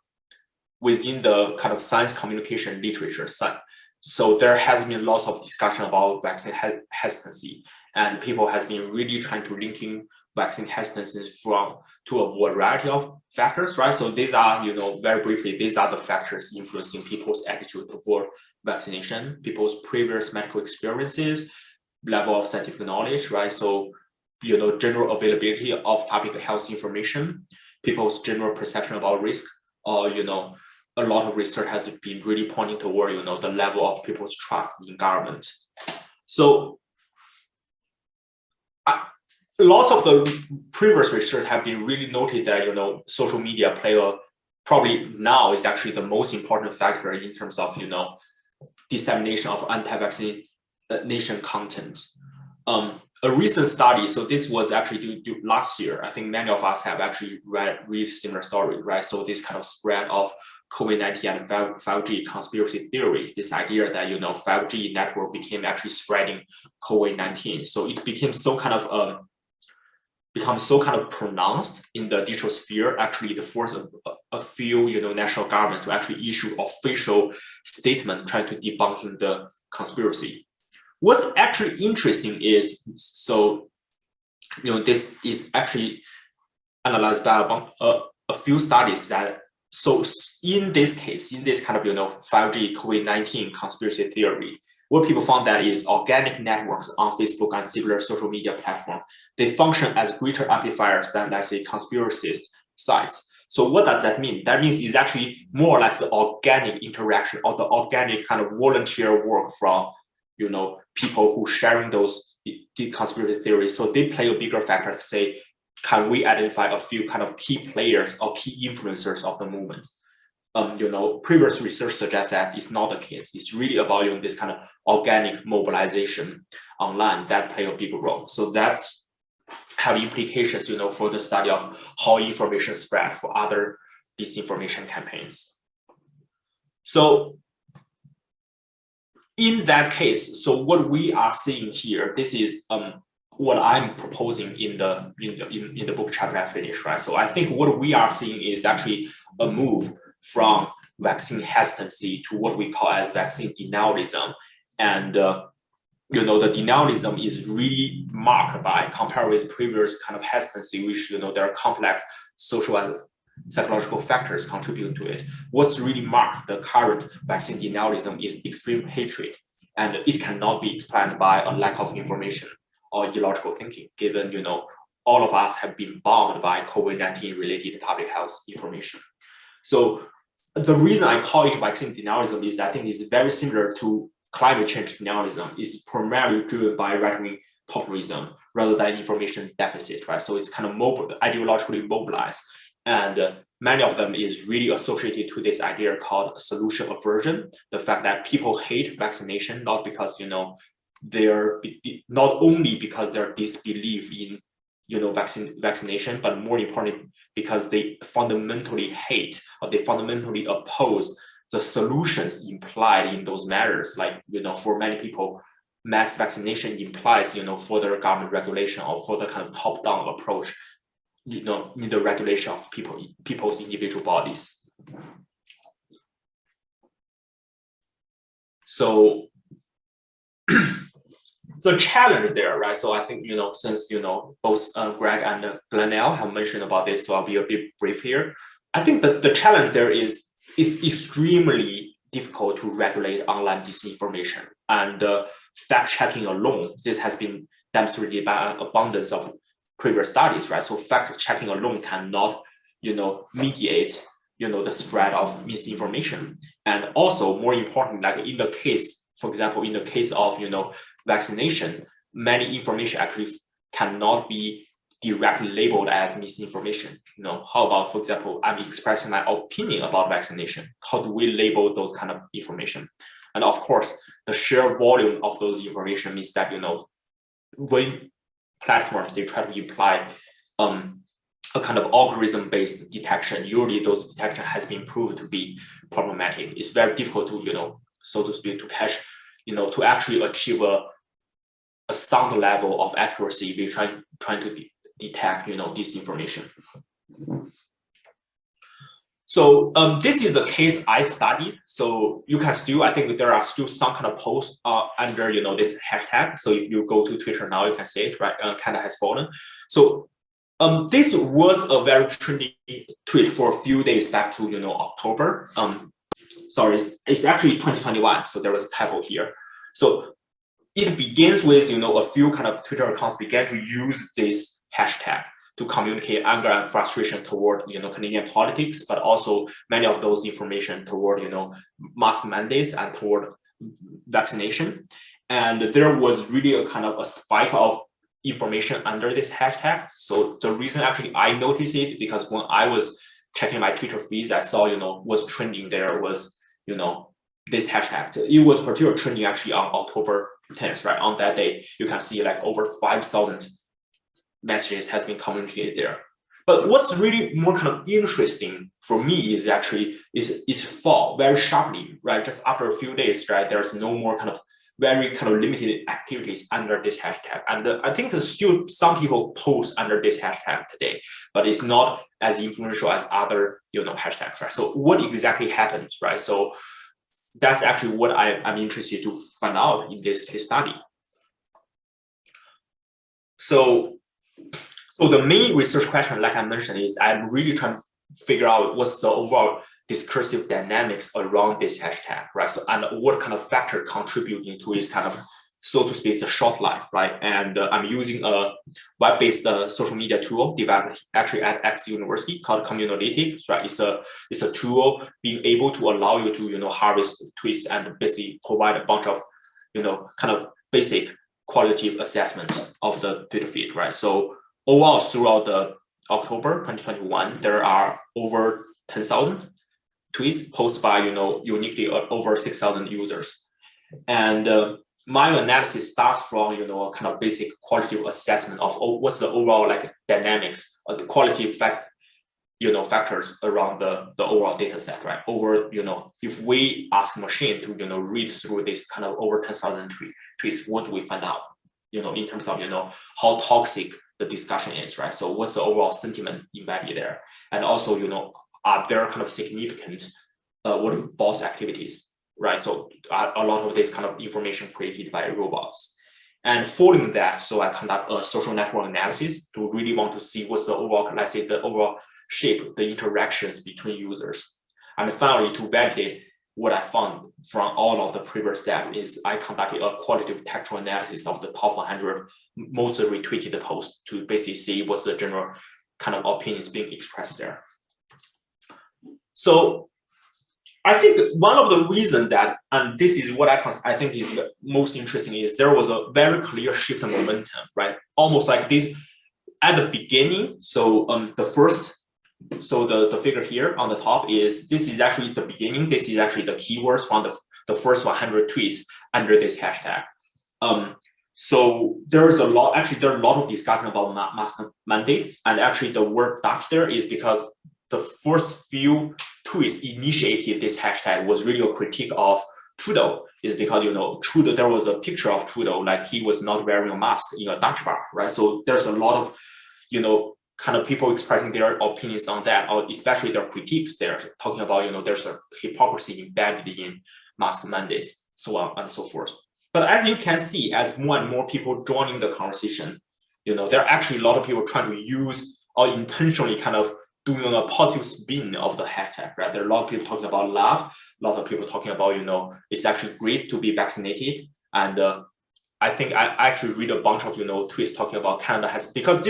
F: kind of science communication literature side. So there has been lots of discussion about vaccine hesitancy, and people has been really trying to linking vaccine hesitancy to a variety of factors, right? So these are, very briefly, these are the factors influencing people's attitude toward vaccination, people's previous medical experiences, level of scientific knowledge, right? So, general availability of public health information, people's general perception about risk, or, a lot of research has been really pointing toward, the level of people's trust in government. So, lots of the previous research have been really noted that, social media probably now is actually the most important factor in terms of, dissemination of anti-vaccination content. A recent study, so this was actually last year, I think many of us have actually read similar story, right? So this kind of spread of COVID-19 and 5G conspiracy theory, this idea that 5G network became actually spreading COVID-19. So it became so kind of pronounced in the digital sphere. Actually, it forced a few national governments to actually issue official statement trying to debunking the conspiracy. What's actually interesting is, so this is actually analyzed by a few studies that, so in this case, in this kind of 5G COVID-19 conspiracy theory, what people found that is organic networks on Facebook and similar social media platform, they function as greater amplifiers than, let's say, conspiracist sites. So what does that mean? That means it's actually more or less the organic interaction or the organic kind of volunteer work from people who sharing those conspiracy theories. So they play a bigger factor to say, can we identify a few kind of key players or key influencers of the movement? Previous research suggests that it's not the case. It's really about this kind of organic mobilization online that play a bigger role. So that's have implications, for the study of how information spread for other disinformation campaigns. So in that case, so what we are seeing here, this is what I'm proposing in the book chapter I finished, right? So I think what we are seeing is actually a move from vaccine hesitancy to what we call as vaccine denialism. And the denialism is really marked by, compared with previous kind of hesitancy, which there are complex social and psychological factors contributing to it. What's really marked the current vaccine denialism is extreme hatred, and it cannot be explained by a lack of information or illogical thinking, given all of us have been bombed by COVID-19 related public health information. So the reason I call it vaccine denialism is I think it's very similar to climate change denialism. It's primarily driven by right-wing populism rather than information deficit, right? So it's kind of ideologically mobilized. And many of them is really associated to this idea called solution aversion, the fact that people hate vaccination, not because, they're not only because they're disbelief in, vaccination, but more importantly, because they fundamentally hate or they fundamentally oppose the solutions implied in those measures. Like, for many people, mass vaccination implies, further government regulation or further kind of top-down approach in the regulation of people's individual bodies. So the challenge there, right? So I think, since, both Greg and Ganaele have mentioned about this, so I'll be a bit brief here. I think that the challenge there is extremely difficult to regulate online disinformation, and fact-checking alone, this has been demonstrated by an abundance of previous studies, right? So fact-checking alone cannot, mediate, the spread of misinformation. And also, more important, like in the case, for example, in the case of, vaccination, many information actually cannot be directly labeled as misinformation. How about, for example, I'm expressing my opinion about vaccination. How do we label those kind of information? And of course, the sheer volume of those information means that, when platforms, they try to imply a kind of algorithm-based detection, usually those detection has been proved to be problematic. It's very difficult to, so to speak, to catch, to actually achieve a sound level of accuracy. We're trying to detect, disinformation. So this is the case I studied. So you can still, I think there are still some kind of posts under, this hashtag. So if you go to Twitter now, you can see it, right? Kind of has fallen. So this was a very trendy tweet for a few days back to, October. Sorry, it's actually 2021. So there was a typo here. So it begins with, a few kind of Twitter accounts began to use this hashtag to communicate anger and frustration toward, Canadian politics, but also many of those information toward, mask mandates and toward vaccination. And there was really a kind of a spike of information under this hashtag. So the reason actually I noticed it, because when I was checking my Twitter feeds, I saw, what's trending there was, this hashtag. It was particularly trending actually on October 10th, right? On that day, you can see like over 5,000 messages has been communicated there. But what's really more kind of interesting for me is actually it fall very sharply, right? Just after a few days, right? There's no more kind of very kind of limited activities under this hashtag. And I think there's still some people post under this hashtag today, but it's not as influential as other, hashtags, right? So what exactly happened, right? So that's actually what I'm interested to find out in this case study. So the main research question, like I mentioned, is I'm really trying to figure out what's the overall discursive dynamics around this hashtag, right? So, and what kind of factor contributing to its kind of, so to speak, the short life, right? And I'm using a web-based social media tool developed actually at X University called Communalytics, right? It's a tool being able to allow you to, harvest tweets and basically provide a bunch of, kind of basic qualitative assessment of the Twitter feed, right? So overall, throughout the October 2021, there are over 10,000 tweets posted by, uniquely over 6,000 users. And my analysis starts from, a kind of basic qualitative assessment of what's the overall like dynamics or the quality factors around the overall data set, right? Over, if we ask machine to, read through this kind of over 10,000 tweets, what do we find out, in terms of, how toxic the discussion is, right? So what's the overall sentiment embedded there? And also, are there kind of significant bots activities, right? So a lot of this kind of information created by robots. And following that, so I conduct a social network analysis to really want to see what's the overall, let's say, the overall shape, the interactions between users. And finally, to validate what I found from all of the previous steps is I conducted a qualitative textual analysis of the top 100 most retweeted posts to basically see what's the general kind of opinions being expressed there. So I think one of the reasons that, and this is what I think is most interesting, is there was a very clear shift in momentum, right? Almost like this at the beginning. So the figure here on the top this is actually the beginning. This is actually the keywords from the first 100 tweets under this hashtag. So there's a lot of discussion about mask mandate, and actually the word Dutch there is because the first few tweets initiated this hashtag was really a critique of Trudeau, is because, Trudeau, there was a picture of Trudeau, like he was not wearing a mask in a Dutch bar, right? So there's a lot of, kind of people expressing their opinions on that, or especially their critiques, they're talking about, there's a hypocrisy embedded in mask mandates, so on and so forth. But as you can see, as more and more people joining the conversation, there are actually a lot of people trying to use or intentionally kind of doing a positive spin of the hashtag, right? There are a lot of people talking about love, a lot of people talking about, it's actually great to be vaccinated. And I think I actually read a bunch of, tweets talking about Canada has, because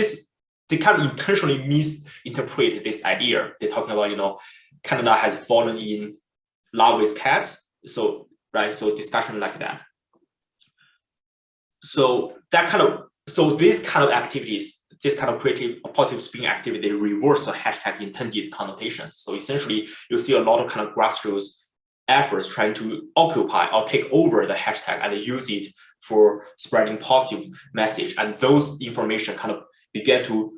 F: they kind of intentionally misinterpret this idea. They're talking about, Canada has fallen in love with cats. So, right, so discussion like that. So these kind of activities, this kind of creative positive spin activity, they reverse the hashtag intended connotations. So essentially, you see a lot of kind of grassroots efforts trying to occupy or take over the hashtag and use it for spreading positive message. And those information kind of began to,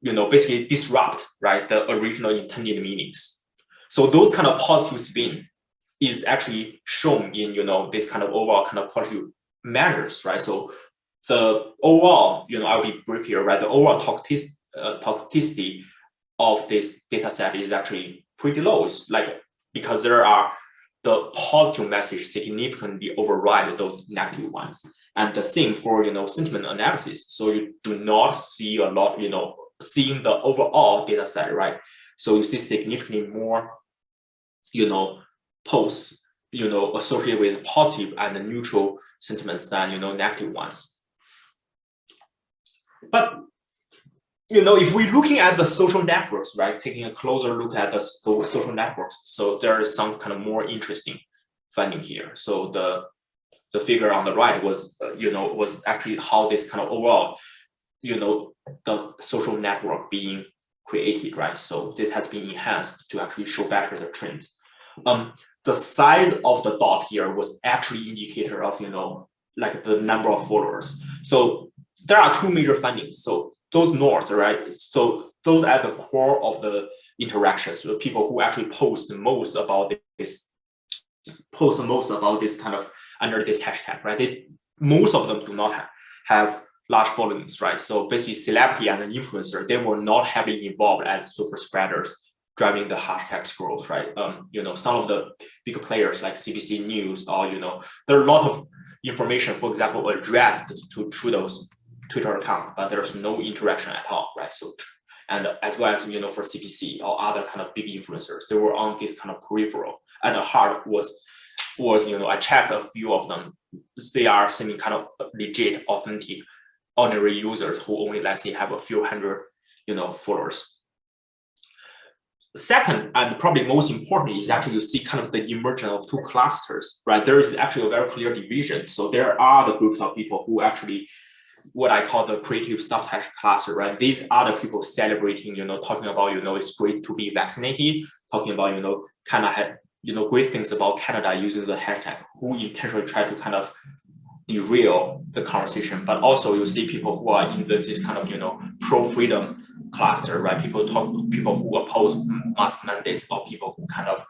F: basically disrupt, right, the original intended meanings. So those kind of positive spin is actually shown in, this kind of overall kind of qualitative measures, right? So the overall, I'll be brief here, right? The overall toxicity of this data set is actually pretty low. It's like, because the positive message significantly override those negative ones. And the same for, sentiment analysis. So you do not see a lot, seeing the overall data set, right? So you see significantly more, posts, associated with positive and neutral sentiments than, negative ones. But, if we're looking at the social networks, right, taking a closer look at the social networks, so there is some kind of more interesting finding here. So the figure on the right was, was actually how this kind of overall, the social network being created, right? So this has been enhanced to actually show better the trends. The size of the dot here was actually indicator of, like the number of followers. So there are two major findings. So those nodes, right? So those at the core of the interactions, so people who actually post the most about this kind of under this hashtag, right? Most of them do not have large followings, right? So basically celebrity and an influencer, they were not heavily involved as super spreaders driving the hashtag growth, right? Some of the bigger players like CBC News or, there are a lot of information, for example, addressed to Trudeau's Twitter account, but there's no interaction at all, right? So, and as well as, for CBC or other kind of big influencers, they were on this kind of peripheral. And the heart was, I checked a few of them. They are seeming kind of legit, authentic, ordinary users who only, let's say, have a few hundred, followers. Second, and probably most importantly, is actually you see kind of the emergence of two clusters, right? There is actually a very clear division. So there are the groups of people who actually, what I call the creative subtext cluster, right? These are the people celebrating, talking about, it's great to be vaccinated, talking about, Canada had, great things about Canada using the hashtag, who intentionally try to kind of derail the conversation. But also you see people who are in this kind of, pro-freedom cluster, right? People who oppose mask mandates, or people who kind of,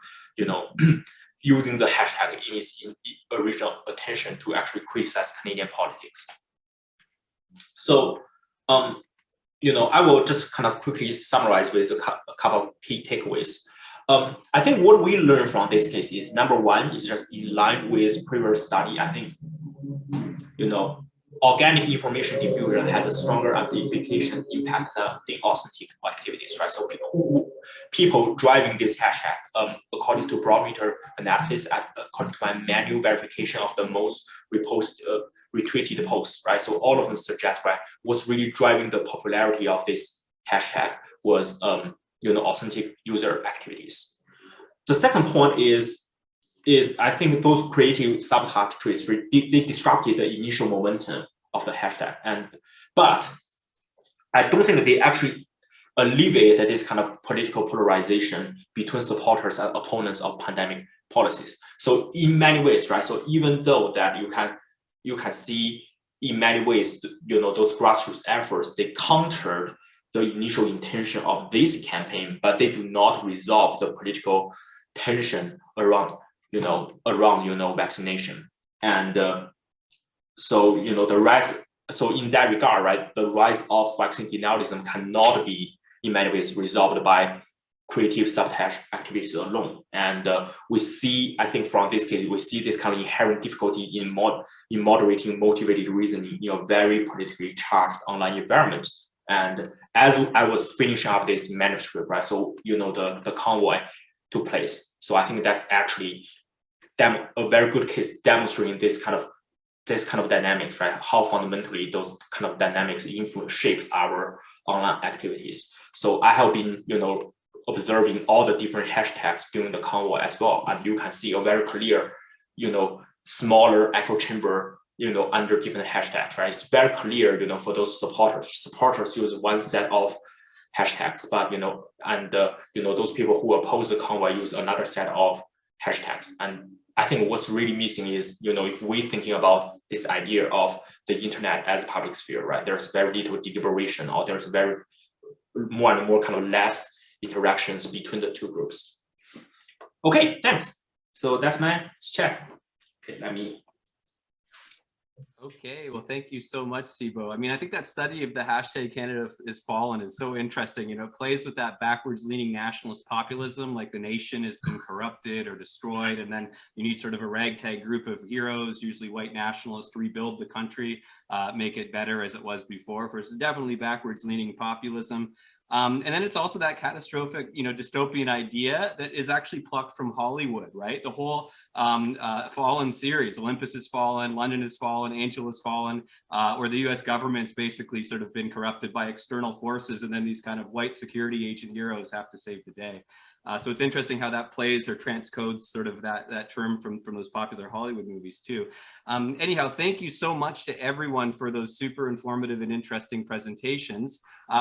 F: using the hashtag in its original attention to actually criticize Canadian politics. So, I will just kind of quickly summarize with a couple of key takeaways. I think what we learned from this case is, number one, is just in line with previous study. I think, organic information diffusion has a stronger amplification impact than the authentic activities, right? So people driving this hashtag, according to barometer analysis, according to my manual verification of the most retweeted posts, right? So all of them suggest, right, what's really driving the popularity of this hashtag was, authentic user activities. The second point is I think those creative sabotage traits, they disrupted the initial momentum of the hashtag. But I don't think they actually alleviated this kind of political polarization between supporters and opponents of pandemic policies. So in many ways, right? So even though that you can see in many ways, those grassroots efforts, they countered the initial intention of this campaign, but they do not resolve the political tension around vaccination. And so, the rise, so in that regard, right, the rise of vaccine denialism cannot be in many ways resolved by creative subtext activities alone. And we see, I think from this case, we see this kind of inherent difficulty in moderating motivated reasoning in a very politically charged online environment. And as I was finishing up this manuscript, right, so, the convoy took place. So I think that's actually a very good case demonstrating this kind of dynamics, right? How fundamentally those kind of dynamics shapes our online activities. So I have been, observing all the different hashtags during the convoy as well, and you can see a very clear, smaller echo chamber, under different hashtags, right? It's very clear, for those supporters use one set of hashtags, but those people who oppose the convoy use another set of hashtags. And I think what's really missing is, if we're thinking about this idea of the internet as a public sphere, right? There's very little deliberation, or there's more and more kind of less interactions between the two groups. Okay, thanks. So that's my chat. Okay, let me.
B: Okay, well, thank you so much, Sibo. I mean, I think that study of the hashtag Canada is fallen is so interesting. It plays with that backwards leaning nationalist populism, like the nation has been corrupted or destroyed. And then you need sort of a ragtag group of heroes, usually white nationalists, to rebuild the country, make it better as it was before, versus definitely backwards leaning populism. And then it's also that catastrophic, dystopian idea that is actually plucked from Hollywood, right? The whole Fallen series, Olympus has fallen, London has fallen, Angel has fallen, where the US government's basically sort of been corrupted by external forces, and then these kind of white security agent heroes have to save the day. So it's interesting how that plays or transcodes sort of that term from those popular Hollywood movies too. Anyhow, thank you so much to everyone for those super informative and interesting presentations.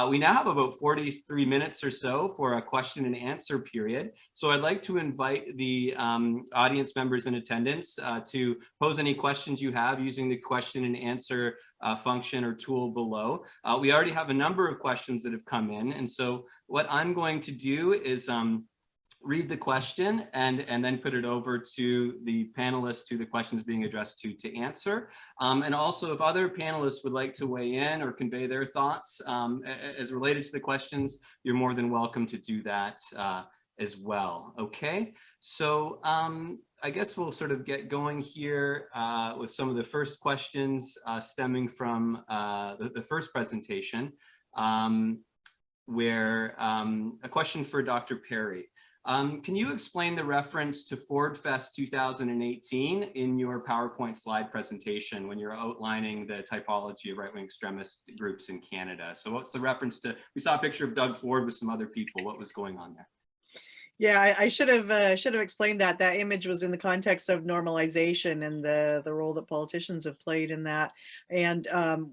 B: We now have about 43 minutes or so for a question and answer period. So I'd like to invite the audience members in attendance to pose any questions you have using the question and answer function or tool below. We already have a number of questions that have come in. And so what I'm going to do is read the question and then put it over to the panelists who the question is being addressed to answer. And also, if other panelists would like to weigh in or convey their thoughts as related to the questions, you're more than welcome to do that as well. Okay, so I guess we'll sort of get going here with some of the first questions stemming from the first presentation, where a question for Dr. Perry. Can you explain the reference to Ford Fest 2018 in your PowerPoint slide presentation when you're outlining the typology of right-wing extremist groups in Canada? So what's the reference to? We saw a picture of Doug Ford with some other people. What was going on there?
C: Yeah, I should have explained that. That image was in the context of normalization and the role that politicians have played in that. And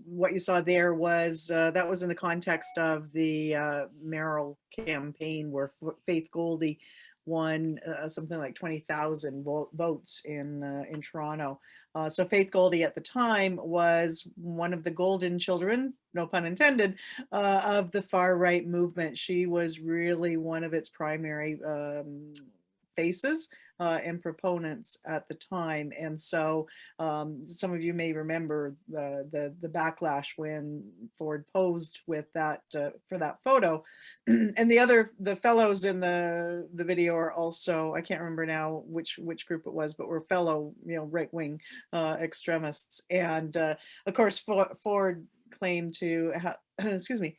C: what you saw there was that was in the context of the Mirrlees campaign, where Faith Goldie won something like 20,000 votes in Toronto. So Faith Goldie at the time was one of the golden children, no pun intended, of the far right movement. She was really one of its primary faces and proponents at the time. And so some of you may remember the backlash when Ford posed with that for that photo. And the fellows in the video are also, I can't remember now which group it was, but were fellow right-wing extremists. And of course Ford claimed to have excuse me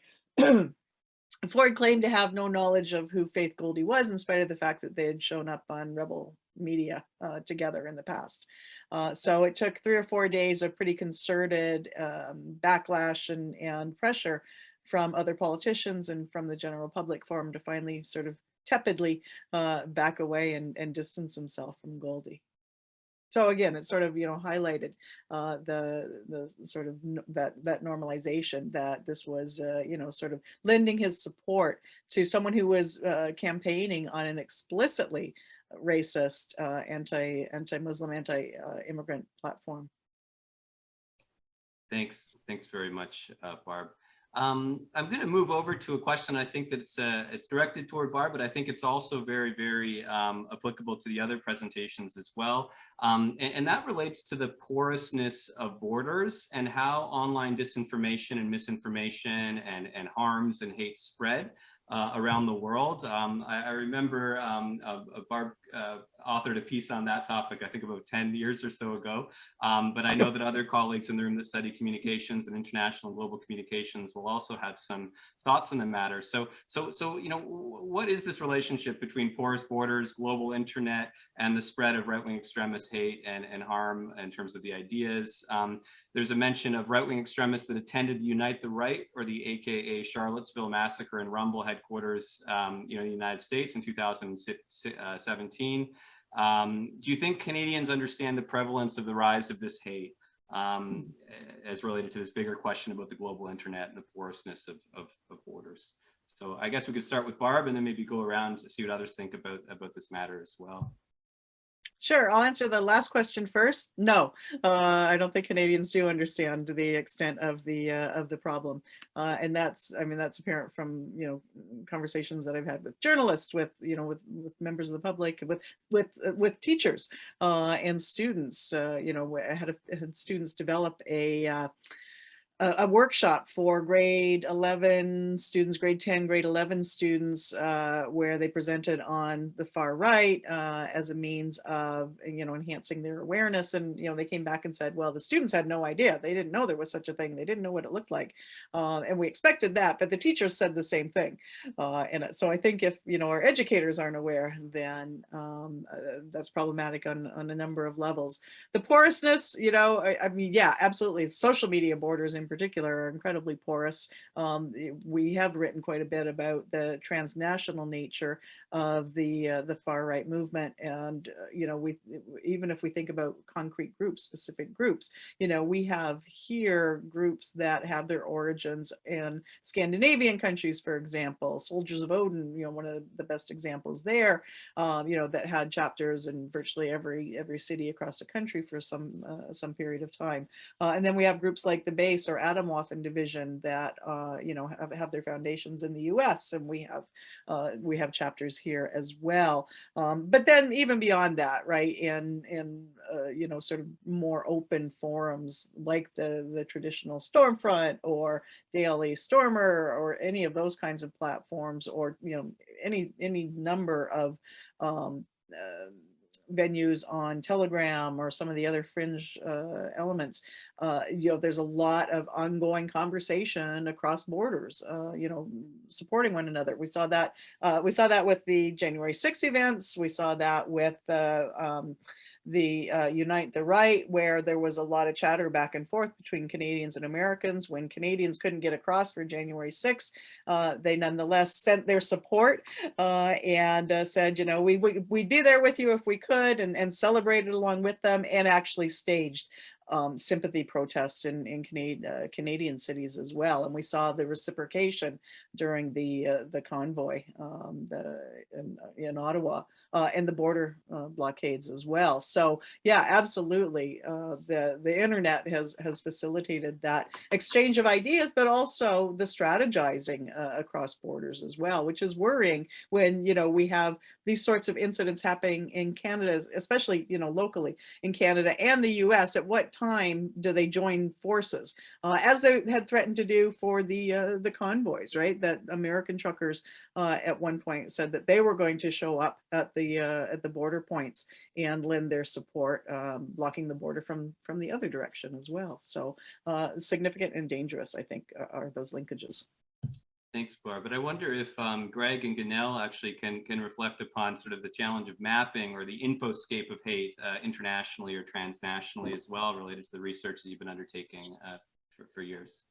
C: Ford claimed to have no knowledge of who Faith Goldie was, in spite of the fact that they had shown up on Rebel Media together in the past. So it took 3 or 4 days of pretty concerted backlash and pressure from other politicians and from the general public for him to finally sort of tepidly back away and distance himself from Goldie. So again, it sort of highlighted the sort of that normalization, that this was sort of lending his support to someone who was campaigning on an explicitly racist, anti-Muslim, anti-immigrant platform.
B: Thanks very much, Barb. I'm going to move over to a question. I think that it's directed toward Barb, but I think it's also very, very applicable to the other presentations as well. And that relates to the porousness of borders and how online disinformation and misinformation and harms and hate spread around the world. I remember Barb authored a piece on that topic, I think about 10 years or so ago. But I know that other colleagues in the room that study communications and international and global communications will also have some thoughts on the matter. So you know, what is this relationship between porous borders, global internet, and the spread of right-wing extremist hate and harm in terms of the ideas? There's a mention of right-wing extremists that attended the Unite the Right, or the AKA Charlottesville Massacre and Rumble headquarters, you know, in the United States in 2017. Do you think Canadians understand the prevalence of the rise of this hate as related to this bigger question about the global internet and the porousness of borders? So I guess we could start with Barb and then maybe go around to see what others think about this matter as well.
C: Sure, I'll answer the last question first. No, I don't think Canadians do understand the extent of the problem, and that's, I mean, that's apparent from, you know, conversations that I've had with journalists, with, you know, with members of the public, with teachers and students. You know, I had students develop a workshop for grade 11 students, grade 10, grade 11 students, where they presented on the far right as a means of, you know, enhancing their awareness. And, you know, they came back and said, well, the students had no idea. They didn't know there was such a thing. They didn't know what it looked like. And we expected that, but the teachers said the same thing. And so I think if, you know, our educators aren't aware, then that's problematic on a number of levels. The porousness, you know, I mean, yeah, absolutely. Social media borders in particular are incredibly porous. We have written quite a bit about the transnational nature of the far right movement, and you know, even if we think about concrete groups, specific groups, you know, we have here groups that have their origins in Scandinavian countries, for example. Soldiers of Odin, you know, one of the best examples there, you know, that had chapters in virtually every city across the country for some period of time. And then we have groups like the Base or Atomwaffen Division that you know, have their foundations in the U.S. and we have chapters here as well. But then even beyond that, right, in you know, sort of more open forums like the traditional Stormfront or Daily Stormer or any of those kinds of platforms, or you know, any number of venues on Telegram or some of the other fringe elements, you know, there's a lot of ongoing conversation across borders, you know, supporting one another. We saw that with the January 6th events. We saw that with the Unite the Right, where there was a lot of chatter back and forth between Canadians and Americans. When Canadians couldn't get across for January 6th, they nonetheless sent their support and said, you know, we'd be there with you if we could, and celebrated along with them, and actually staged sympathy protests in Canadian cities as well. And we saw the reciprocation during the convoy in Ottawa and the border blockades as well. So yeah, absolutely. The internet has facilitated that exchange of ideas, but also the strategizing across borders as well, which is worrying when, you know, we have these sorts of incidents happening in Canada, especially, you know, locally in Canada and the US. At what time do they join forces, as they had threatened to do for the convoys, right? That American truckers at one point said that they were going to show up at the border points and lend their support, blocking the border from the other direction as well. So significant and dangerous, I think, are those linkages.
B: Thanks, Barb. But I wonder if Greg and Ganaele actually can reflect upon sort of the challenge of mapping or the infoscape of hate internationally or transnationally as well, related to the research that you've been undertaking for years.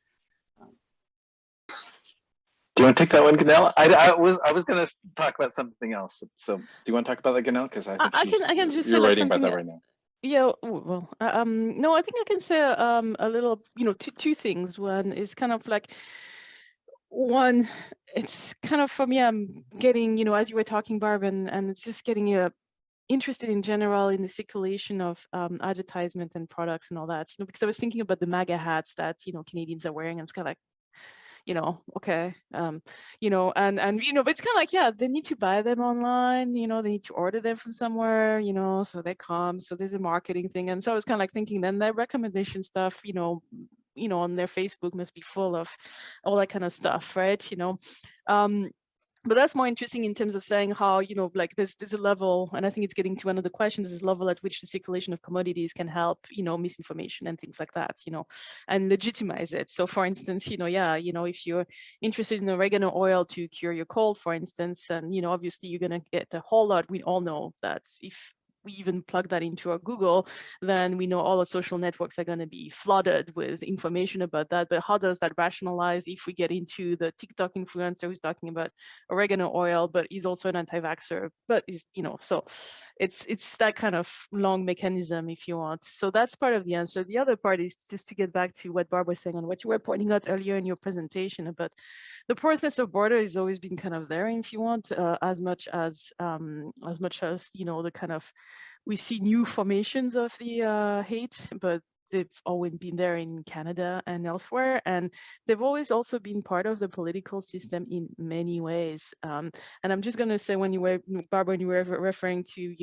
E: Do you want to take that one, Ganaele? I was going to talk about something else. So do you want to talk about that, Ganaele? Because I think
D: I can just
E: you're
D: say like
E: writing about
D: something.
E: that right now.
D: Yeah, well, no, I think I can say a little, you know, two things. One is kind of like, one, it's kind of, for me, I'm getting, you know, as you were talking, Barb, and it's just getting interested in general in the circulation of advertisement and products and all that, you know, because I was thinking about the MAGA hats that, you know, Canadians are wearing, and it's kind of like, okay, and but it's kind of like, yeah, they need to buy them online, they need to order them from somewhere, so they come, so there's a marketing thing. And so I was kind of like thinking, then their recommendation stuff, on their Facebook must be full of all that kind of stuff, right? But that's more interesting in terms of saying how, like there's a level, and I think it's getting to one of the questions, is level at which the circulation of commodities can help, misinformation and things like that, and legitimize it. So for instance, if you're interested in oregano oil to cure your cold, for instance, and, obviously you're going to get a whole lot. We all know that if we even plug that into our Google, then we know all the social networks are going to be flooded with information about that. But how does that rationalize if we get into the TikTok influencer who's talking about oregano oil, but he's also an anti-vaxxer, but is, so it's that kind of long mechanism, if you want. So that's part of the answer. The other part is just to get back to what Barb was saying and what you were pointing out earlier in your presentation about the process of border has always been kind of there, if you want, as much as the kind of, we see new formations of the hate, but they've always been there in Canada and elsewhere. And they've always also been part of the political system in many ways. And I'm just going to say, Barbara, when you were referring to,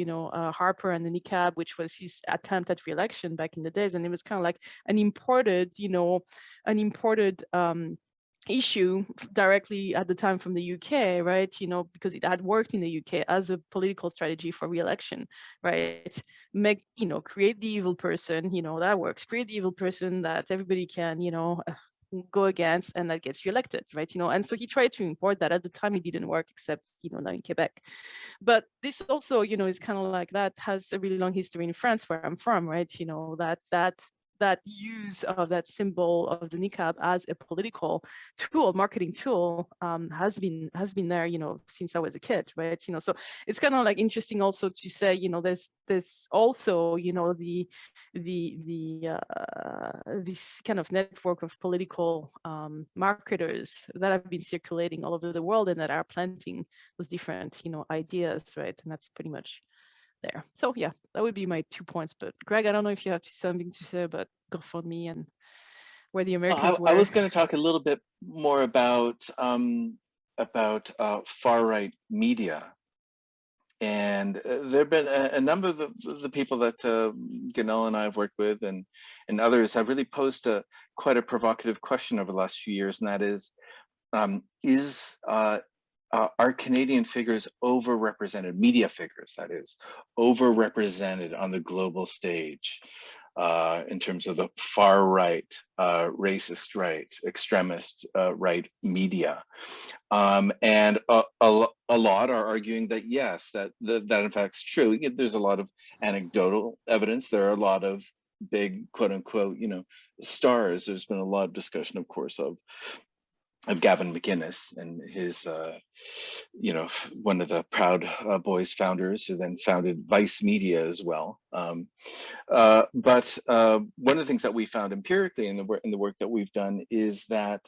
D: Harper and the niqab, which was his attempt at re-election back in the days, and it was kind of like an imported issue directly at the time from the UK, right? Because it had worked in the UK as a political strategy for re-election, right? Create the evil person, that works. Create the evil person that everybody can, go against, and that gets re-elected, right? And so he tried to import that. At the time, it didn't work, except, now in Quebec. But this also, is kind of like, that has a really long history in France, where I'm from, right? That use of that symbol of the niqab as a political tool, marketing tool, has been there, since I was a kid, right? So it's kind of like interesting also to say, there's also, this kind of network of political marketers that have been circulating all over the world and that are planting those different, ideas, right? And that's pretty much there. So yeah, that would be my 2 points. But Greg, I don't know if you have something to say about GoFundMe and where the Americans were.
E: I was going to talk a little bit more about far-right media. And there have been a number of the people that Ganaele and I have worked with, and others have really posed quite a provocative question over the last few years, and that is are Canadian figures overrepresented, media figures, that is, overrepresented on the global stage in terms of the far right, racist right, extremist right media? And a lot are arguing that yes, that in fact is true. There's a lot of anecdotal evidence. There are a lot of big, quote unquote, stars. There's been a lot of discussion, of course, of Gavin McInnes and his, one of the Proud Boys founders, who then founded Vice Media as well. But one of the things that we found empirically in the work that we've done is that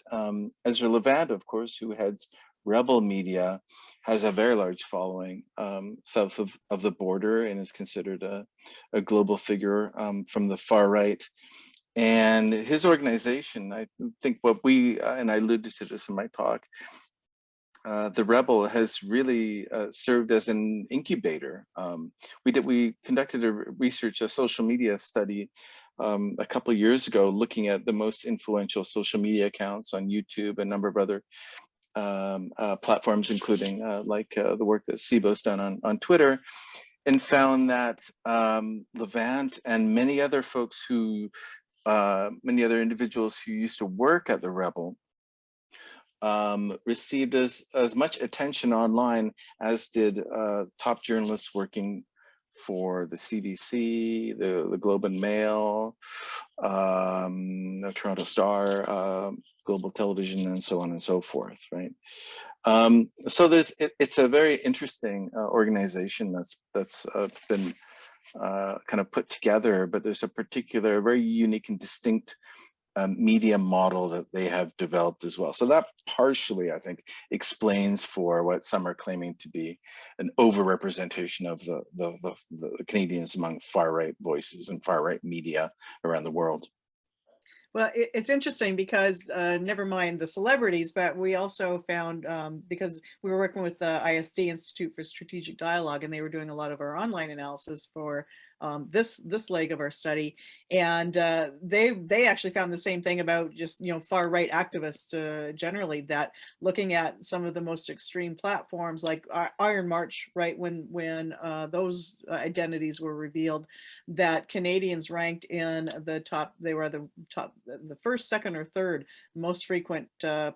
E: Ezra Levant, of course, who heads Rebel Media, has a very large following south of the border and is considered a global figure from the far right. And his organization, I think what and I alluded to this in my talk, the Rebel has really served as an incubator. We conducted a social media study a couple of years ago, looking at the most influential social media accounts on YouTube, a number of other platforms, including the work that Sibo's done on Twitter, and found that Levant and many other folks many other individuals who used to work at the Rebel received as much attention online as did top journalists working for the CBC, the Globe and Mail, the Toronto Star, Global Television, and so on and so forth, right? So it's a very interesting organization that's been kind of put together, but there's a particular, very unique and distinct media model that they have developed as well. So that partially, I think, explains for what some are claiming to be an overrepresentation of the Canadians among far-right voices and far-right media around the world.
C: Well, it's interesting because never mind the celebrities, but we also found, because we were working with the ISD Institute for Strategic Dialogue, and they were doing a lot of our online analysis for this leg of our study, and they actually found the same thing about just far right activists generally, that looking at some of the most extreme platforms like Iron March, right, when those identities were revealed, that Canadians ranked in the top, they were the top, the first, second, or third most frequent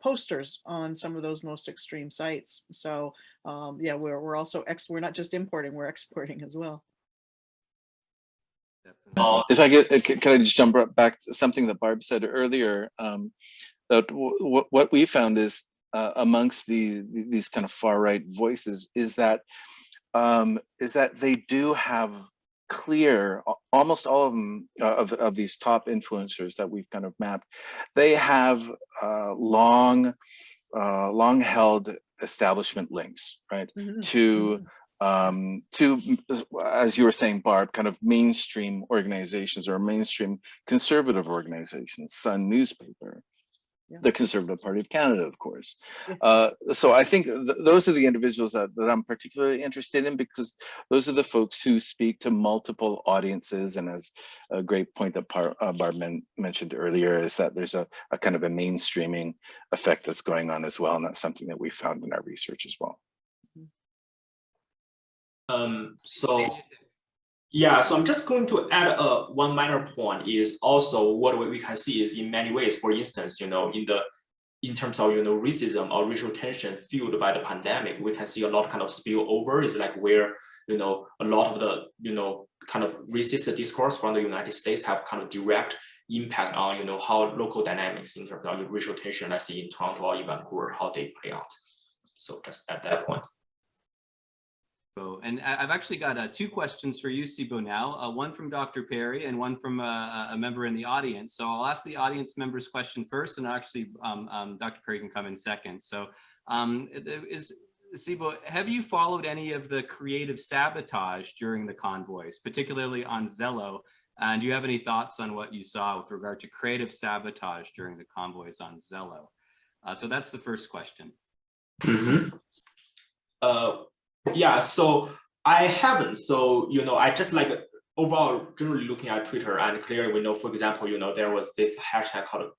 C: posters on some of those most extreme sites. So yeah, we're also we're not just importing, we're exporting as well.
E: If I can I just jump back to something that Barb said earlier? That what we found is amongst these kind of far right voices is that they do have clear, almost all of them of these top influencers that we've kind of mapped, they have long held establishment links, right? To as you were saying, Barb, kind of mainstream organizations or mainstream conservative organizations, Sun newspaper, the Conservative Party of Canada, of course. So I think those are the individuals that I'm particularly interested in, because those are the folks who speak to multiple audiences. And as a great point that Barb mentioned earlier, is that there's a kind of a mainstreaming effect that's going on as well. And that's something that we found in our research as well.
F: So I'm just going to add one minor point, is also what we can see is in many ways, for instance, in terms of racism or racial tension fueled by the pandemic, we can see a lot kind of spill over, is like where a lot of the kind of racist discourse from the United States have kind of direct impact on how local dynamics in terms of racial tension, let's say in Toronto or Vancouver, how they play out. So just at that point.
B: And I've actually got two questions for you, Sibo, now, one from Dr. Perry and one from a member in the audience. So I'll ask the audience member's question first, and actually Dr. Perry can come in second. So Sibo, have you followed any of the creative sabotage during the convoys, particularly on Zello? And do you have any thoughts on what you saw with regard to creative sabotage during the convoys on Zello? So that's the first question.
F: Yeah, so I haven't. So, I just like overall generally looking at Twitter, and clearly we know, for example, there was this hashtag called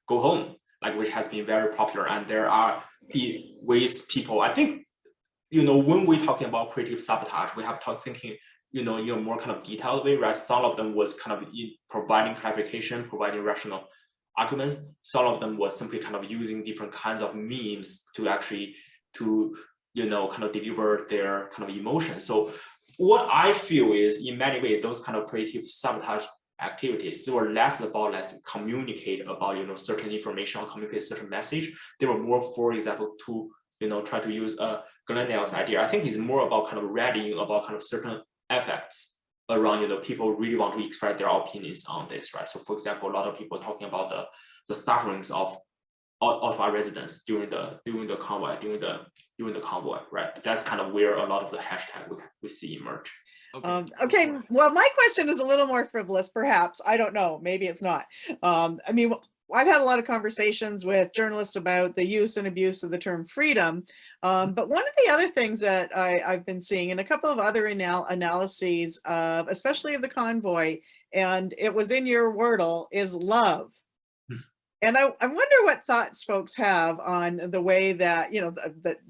F: Go Home, like which has been very popular. And there are the ways people, I think, when we're talking about creative sabotage, we have to thinking, in a more kind of detailed way, right? Some of them was kind of providing clarification, providing rational arguments. Some of them was simply kind of using different kinds of memes to actually kind of deliver their kind of emotions. So what I feel is, in many ways, those kind of creative sabotage activities, they were less about communicate about certain information or communicate certain message. They were more, for example, to try to use Ganaele's idea. I think it's more about kind of reading about kind of certain effects around people really want to express their opinions on this, right? So for example, a lot of people talking about the sufferings of our residents during the convoy, right? That's kind of where a lot of the hashtag we see emerge.
C: Okay, well, my question is a little more frivolous, perhaps. I don't know, maybe it's not. I mean, I've had a lot of conversations with journalists about the use and abuse of the term freedom, but one of the other things that I've been seeing in a couple of other analyses, especially of the convoy, and it was in your Wordle, is love. And I wonder what thoughts folks have on the way that,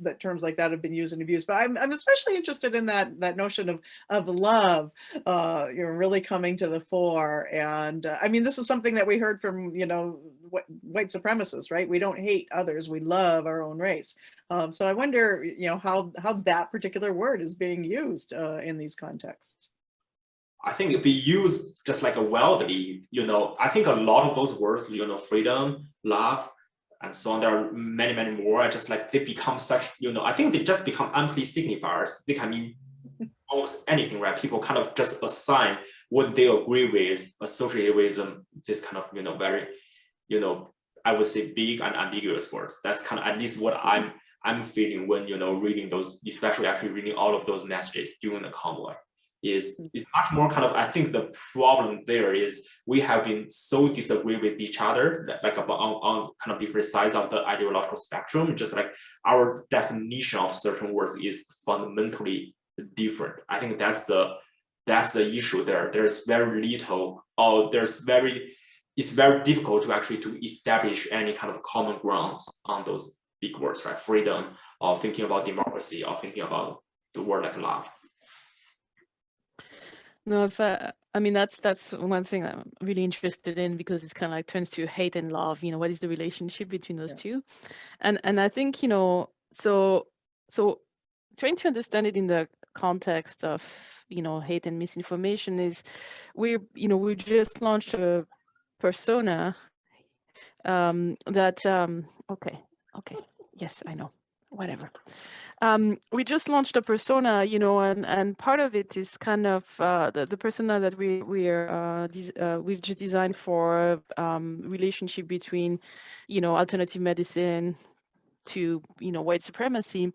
C: that terms like that have been used and abused. But I'm especially interested in that notion of love, really coming to the fore. And I mean, this is something that we heard from, white supremacists, right? We don't hate others, we love our own race. So I wonder, how that particular word is being used in these contexts.
F: I think it'd be used just like a wildly, I think a lot of those words, freedom, love, and so on, there are many, many more. Just like they become such, I think they just become amply signifiers. They can mean almost anything, right? People kind of just assign what they agree with, associated with this kind of, very, I would say big and ambiguous words. That's kind of at least what I'm feeling when, reading those, especially actually reading all of those messages during the convoy. is much more kind of, I think the problem there is we have been so disagree with each other, like about on kind of different sides of the ideological spectrum, just like our definition of certain words is fundamentally different. I think that's the issue there. There's very little, or it's very difficult to actually to establish any kind of common grounds on those big words, right? Freedom, or thinking about democracy, or thinking about the word like love.
D: No, I mean, that's one thing I'm really interested in, because it's kind of like turns to hate and love. What is the relationship between those two? And I think, so trying to understand it in the context of, hate and misinformation is we just launched a persona okay, yes, I know, whatever. We just launched a persona, and part of it is kind of the persona that we've just designed for relationship between, alternative medicine to, white supremacy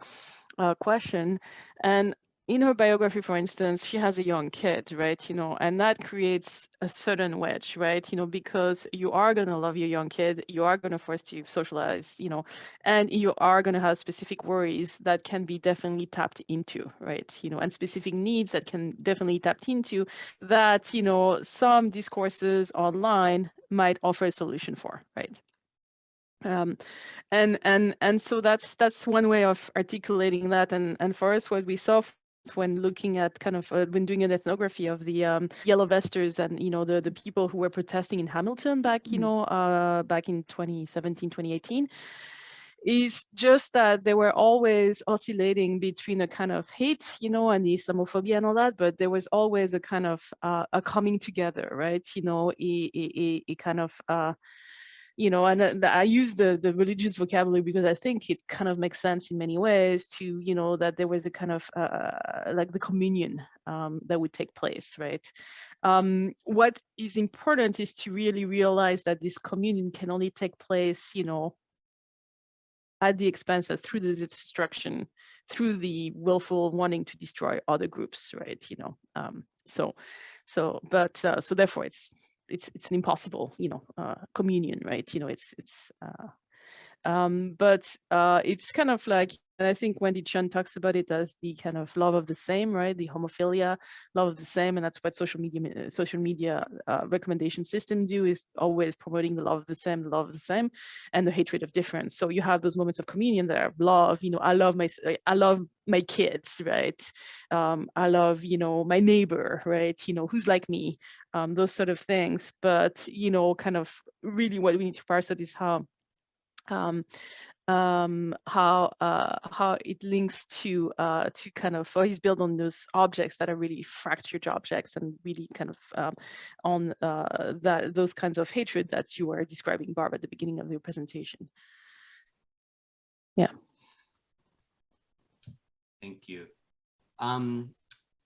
D: question. And in her biography, for instance, she has a young kid, right? And that creates a certain wedge, right? Because you are going to love your young kid, you are going to force to socialize, and you are going to have specific worries that can be definitely tapped into, right? And specific needs that can definitely tapped into that, some discourses online might offer a solution for, right? And so that's one way of articulating that. And for us, what we saw when looking at kind of when doing an ethnography of the yellow vesters and the people who were protesting in Hamilton back back in 2017, 2018, is just that they were always oscillating between a kind of hate, and the Islamophobia and all that, but there was always a kind of a coming together, right? A kind of and I use the religious vocabulary because I think it kind of makes sense in many ways to, that there was a kind of like the communion that would take place, right? What is important is to really realize that this communion can only take place, at the expense of through the destruction, through the willful wanting to destroy other groups, right? So therefore it's an impossible, communion, right? But it's kind of like, and I think Wendy Chun talks about it as the kind of love of the same, right? The homophilia, love of the same, and that's what social media recommendation systems do, is always promoting the love of the same, and the hatred of difference. So you have those moments of communion there, love. I love my kids, right? I love my neighbor, right? Who's like me, those sort of things. But kind of really what we need to parse out is how it links to kind of he's built on those objects that are really fractured objects, and really kind of on those kinds of hatred that you were describing, Barb, at the beginning of your presentation. Yeah.
B: Thank you.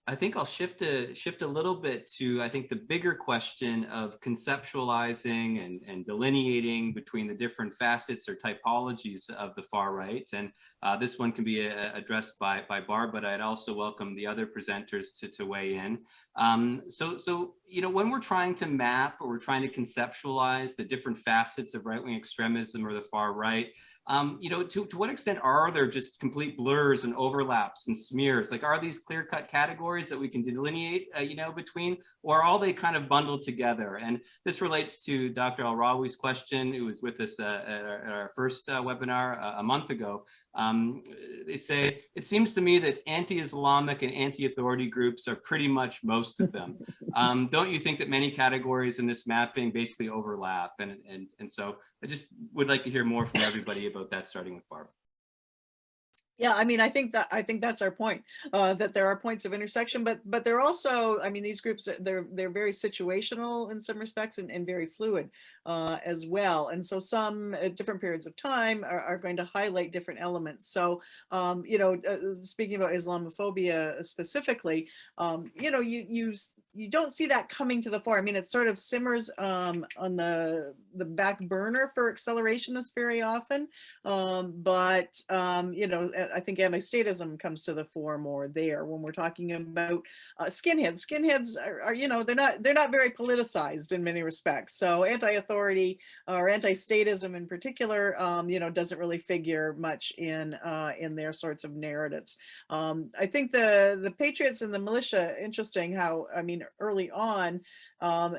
B: I think I'll shift a little bit to, I think, the bigger question of conceptualizing and delineating between the different facets or typologies of the far right. And this one can be addressed by Barb, but I'd also welcome the other presenters to weigh in. So when we're trying to map or we're trying to conceptualize the different facets of right-wing extremism or the far right, to what extent are there just complete blurs and overlaps and smears? Like, are these clear-cut categories that we can delineate, between, or are all they kind of bundled together? And this relates to Dr. Al-Rawi's question, who was with us at our first webinar a month ago. They say, it seems to me that anti-Islamic and anti-authority groups are pretty much most of them. Don't you think that many categories in this mapping basically overlap? And so I just would like to hear more from everybody about that, starting with Barb.
C: Yeah, I mean, I think that's our point, that there are points of intersection, but they're also, I mean, these groups, they're very situational in some respects, and very fluid as well. And so some at different periods of time are going to highlight different elements. So, speaking about Islamophobia specifically, you you don't see that coming to the fore. I mean, it sort of simmers on the back burner for accelerationists very often, but you know, I think anti-statism comes to the fore more there when we're talking about skinheads. Skinheads are, you know, they're not very politicized in many respects. So anti-authority or anti-statism in particular, you know, doesn't really figure much in their sorts of narratives. I think the patriots and the militia, interesting how, I mean, early on,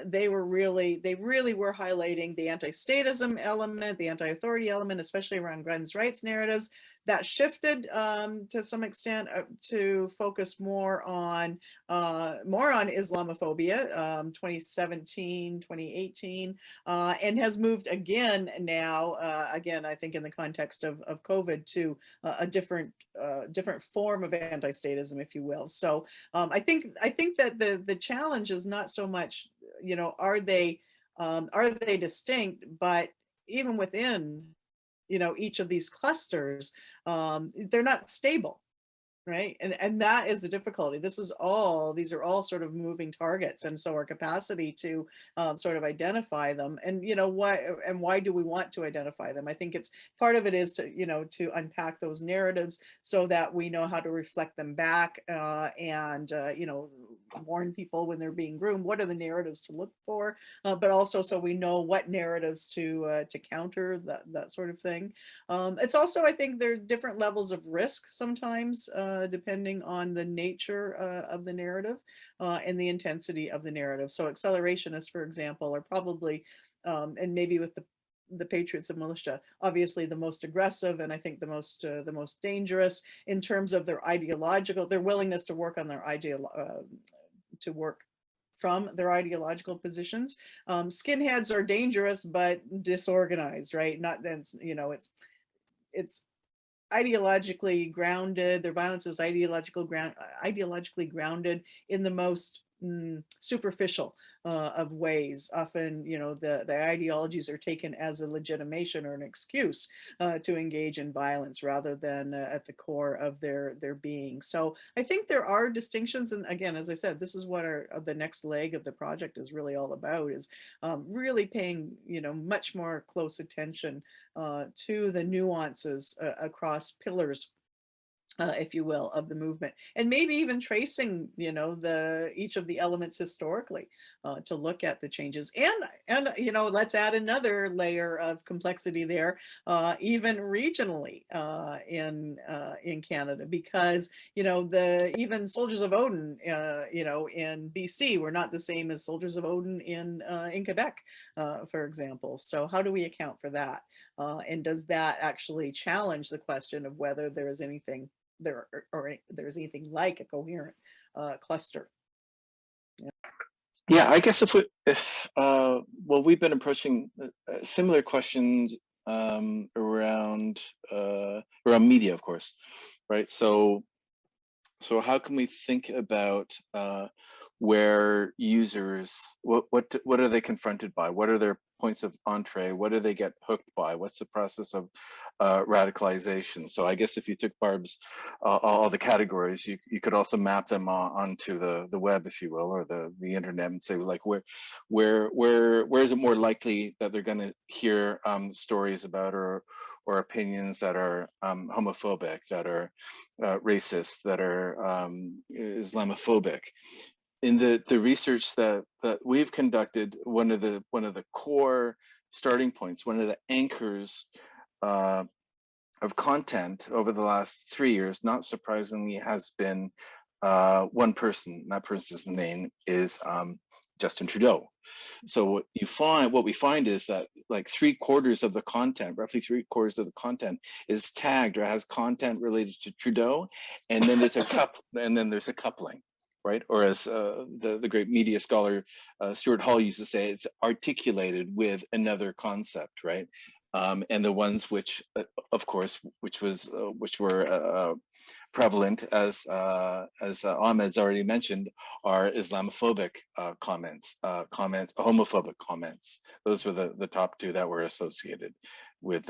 C: they really were highlighting the anti-statism element, the anti-authority element, especially around guns rights narratives. That shifted to some extent to focus more on Islamophobia, 2017, 2018, and has moved again now, again, I think in the context of COVID, to a different form of anti-statism, if you will. So I think that the challenge is not so much, you know, are they distinct, but even within, you know, each of these clusters, they're not stable, right? And that is the difficulty. These are all sort of moving targets, and so our capacity to sort of identify them, and you know, why do we want to identify them? I think it's part of it is to, you know, to unpack those narratives so that we know how to reflect them back, and you know, warn people when they're being groomed. What are the narratives to look for? But also so we know what narratives to counter that sort of thing. It's also, I think there are different levels of risk sometimes, depending on the nature of the narrative and the intensity of the narrative. So accelerationists, for example, are probably, and maybe with the patriots and militia, obviously the most aggressive, and I think the most dangerous in terms of their willingness to work on their from their ideological positions. Skinheads are dangerous but disorganized, right? Not then, you know, it's ideologically grounded. Their violence is ideologically grounded in the most superficial of ways. Often, you know, the ideologies are taken as a legitimation or an excuse to engage in violence rather than at the core of their being. So I think there are distinctions, and again, as I said, this is what the next leg of the project is really all about, is really paying, you know, much more close attention to the nuances across pillars, if you will, of the movement, and maybe even tracing, you know, each of the elements historically to look at the changes, and you know, let's add another layer of complexity there, even regionally in Canada, because you know, even soldiers of Odin, you know, in BC were not the same as soldiers of Odin in Quebec, for example. So how do we account for that? And does that actually challenge the question of whether there is anything there or there's anything like a coherent cluster?
E: Yeah, I guess well, we've been approaching similar questions around media, of course, right? So how can we think about where users, what are they confronted by? What are their points of entree? What do they get hooked by? What's the process of radicalization? So I guess if you took Barb's all the categories, you could also map them onto the web, if you will, or the internet, and say, like, where is it more likely that they're going to hear stories about or opinions that are homophobic, that are racist, that are Islamophobic? In the research that we've conducted, one of the core starting points, one of the anchors of content over the last 3 years, not surprisingly, has been one person. That person's name is Justin Trudeau. So what we find is that like 3/4 of the content, roughly 3/4 of the content, is tagged or has content related to Trudeau, and then there's a coupling. Right, or as the great media scholar Stuart Hall used to say, it's articulated with another concept, right? And the ones which, of course, which were prevalent, as Ahmed's already mentioned, are Islamophobic comments, homophobic comments. Those were the top two that were associated with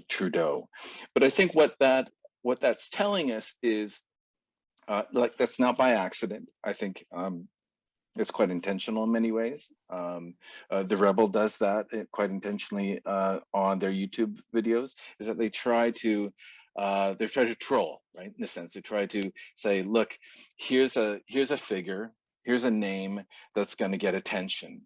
E: Trudeau. But I think what that's telling us is Like, that's not by accident. I think it's quite intentional in many ways. The Rebel does that quite intentionally on their YouTube videos, is that they try to troll, right? In a sense, they try to say, look, here's a figure, here's a name that's going to get attention.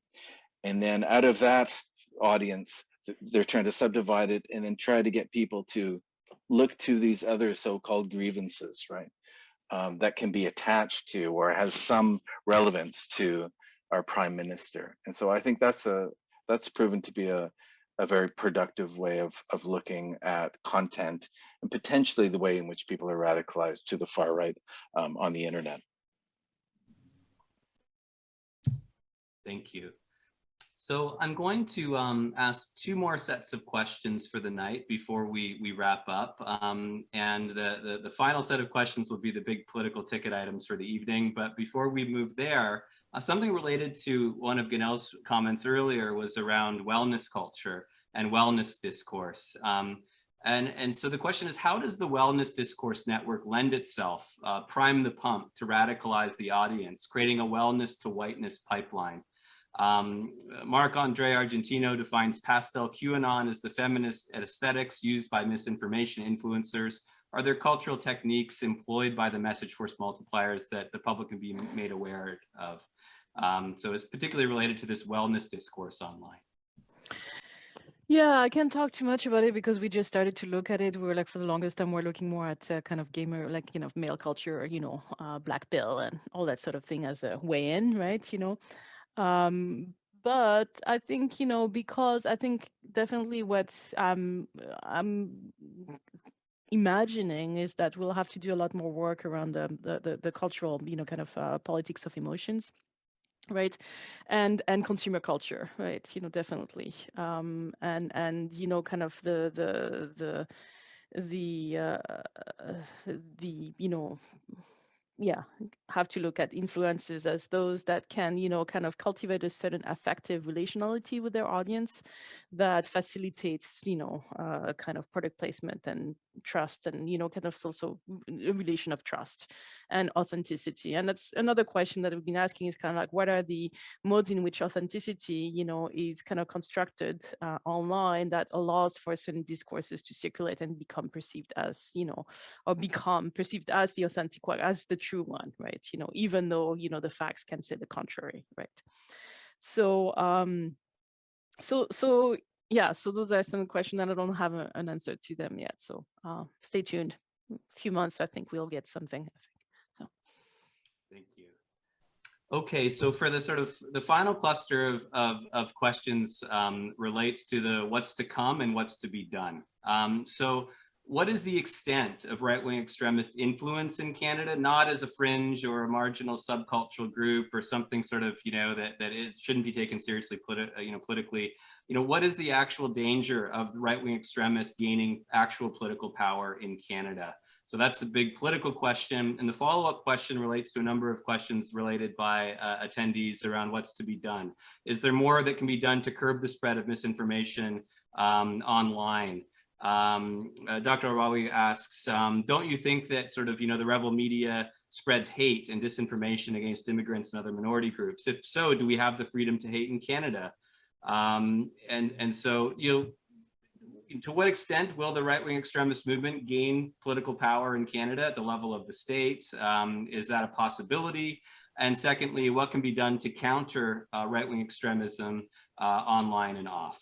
E: And then out of that audience, they're trying to subdivide it and then try to get people to look to these other so-called grievances, right? That can be attached to or has some relevance to our prime minister. And so I think that's proven to be a very productive way of looking at content and potentially the way in which people are radicalized to the far right on the internet.
B: Thank you. So I'm going to ask two more sets of questions for the night before we wrap up. And the final set of questions will be the big political ticket items for the evening. But before we move there, something related to one of Ganaele's comments earlier was around wellness culture and wellness discourse. And so the question is, how does the Wellness Discourse Network lend itself, prime the pump to radicalize the audience, creating a wellness to whiteness pipeline? Marc-Andre Argentino defines pastel QAnon as the feminist aesthetics used by misinformation influencers. Are there cultural techniques employed by the message force multipliers that the public can be made aware of? So it's particularly related to this wellness discourse online.
D: Yeah, I can't talk too much about it because we just started to look at it. We were like, for the longest time, we're looking more at kind of gamer, like, you know, male culture, you know, black pill and all that sort of thing as a way in, right? You know, but I think, you know, because I think definitely what I'm imagining is that we'll have to do a lot more work around the cultural, you know, kind of politics of emotions, right, and consumer culture, right, you know, definitely, and you know, kind of the you know, yeah, have to look at influencers as those that can, you know, kind of cultivate a certain affective relationality with their audience that facilitates, you know, kind of product placement and trust, and, you know, kind of also a relation of trust and authenticity. And that's another question that we've been asking, is kind of like, what are the modes in which authenticity, you know, is kind of constructed online that allows for certain discourses to circulate and become perceived as, you know, or become perceived as the authentic one, as the true one, right? You know, even though, you know, the facts can say the contrary, right? So, so yeah, so those are some questions and I don't have an answer to them yet. So stay tuned. A few months, I think we'll get something, I think. So.
B: Thank you. Okay, so for the sort of the final cluster of questions relates to the what's to come and what's to be done. So what is the extent of right-wing extremist influence in Canada, not as a fringe or a marginal subcultural group or something sort of, you know, that shouldn't be taken seriously politically? You know, what is the actual danger of right-wing extremists gaining actual political power in Canada? So that's a big political question. And the follow-up question relates to a number of questions related by attendees around what's to be done. Is there more that can be done to curb the spread of misinformation online? Dr. Arawi asks, don't you think that sort of, you know, the rebel media spreads hate and disinformation against immigrants and other minority groups? If so, do we have the freedom to hate in Canada? And so, you know, to what extent will the right-wing extremist movement gain political power in Canada at the level of the state? Is that a possibility? And secondly, what can be done to counter right-wing extremism online and off?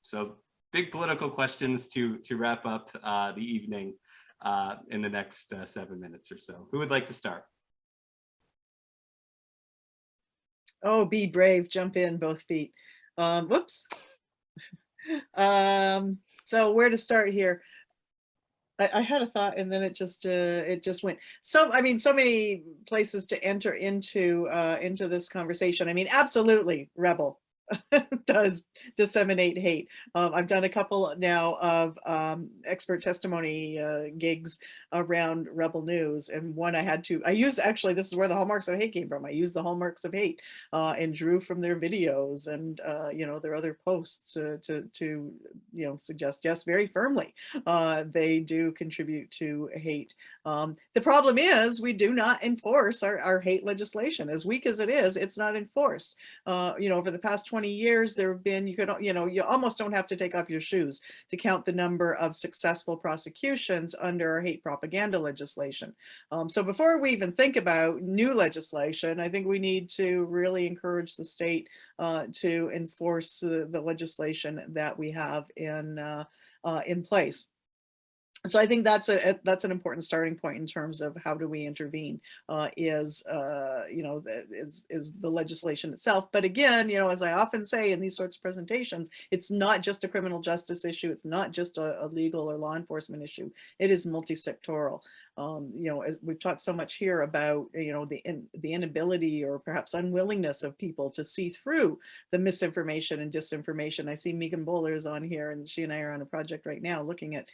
B: So big political questions to wrap up the evening in the next 7 minutes or so. Who would like to start?
C: Oh, be brave, jump in, both feet. Whoops. So where to start here? I had a thought and then it just went. So, I mean, so many places to enter into this conversation. I mean, absolutely, rebel. does disseminate hate. I've done a couple now of expert testimony gigs around Rebel News, and one I used, actually, this is where the hallmarks of hate came from. I used the hallmarks of hate and drew from their videos and their other posts to suggest, yes, very firmly, they do contribute to hate. The problem is we do not enforce our hate legislation. As weak as it is, it's not enforced. Over the past 20 years, there have been, you almost don't have to take off your shoes to count the number of successful prosecutions under our hate propaganda legislation. So before we even think about new legislation, I think we need to really encourage the state to enforce the legislation that we have in place. So I think that's an important starting point in terms of how do we intervene, is the legislation itself. But again, as I often say in these sorts of presentations, it's not just a criminal justice issue. It's not just a legal or law enforcement issue. It is multi-sectoral. As we've talked so much here about, the inability or perhaps unwillingness of people to see through the misinformation and disinformation. I see Megan Bowler is on here, and she and I are on a project right now looking at,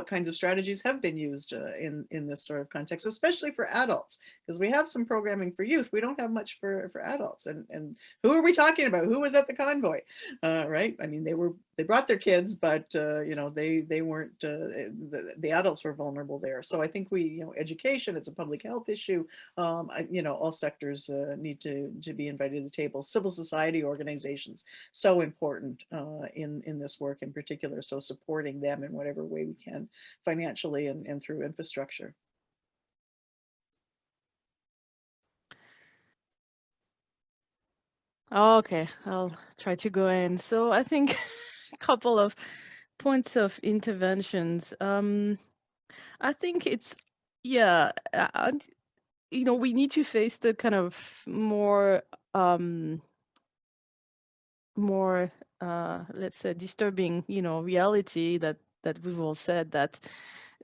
C: what kinds of strategies have been used in this sort of context, especially for adults, because we have some programming for youth. We don't have much for adults. And who are we talking about? Who was at the convoy, right? I mean, they brought their kids, but they weren't. The adults were vulnerable there. So I think education, it's a public health issue. All sectors need to be invited to the table. Civil society organizations, so important in this work in particular. So supporting them in whatever way we can, financially and through infrastructure.
D: Okay, I'll try to go in. So I think a couple of points of interventions. I think it's, yeah, we need to face the kind of more, let's say, disturbing, reality that we've all said, that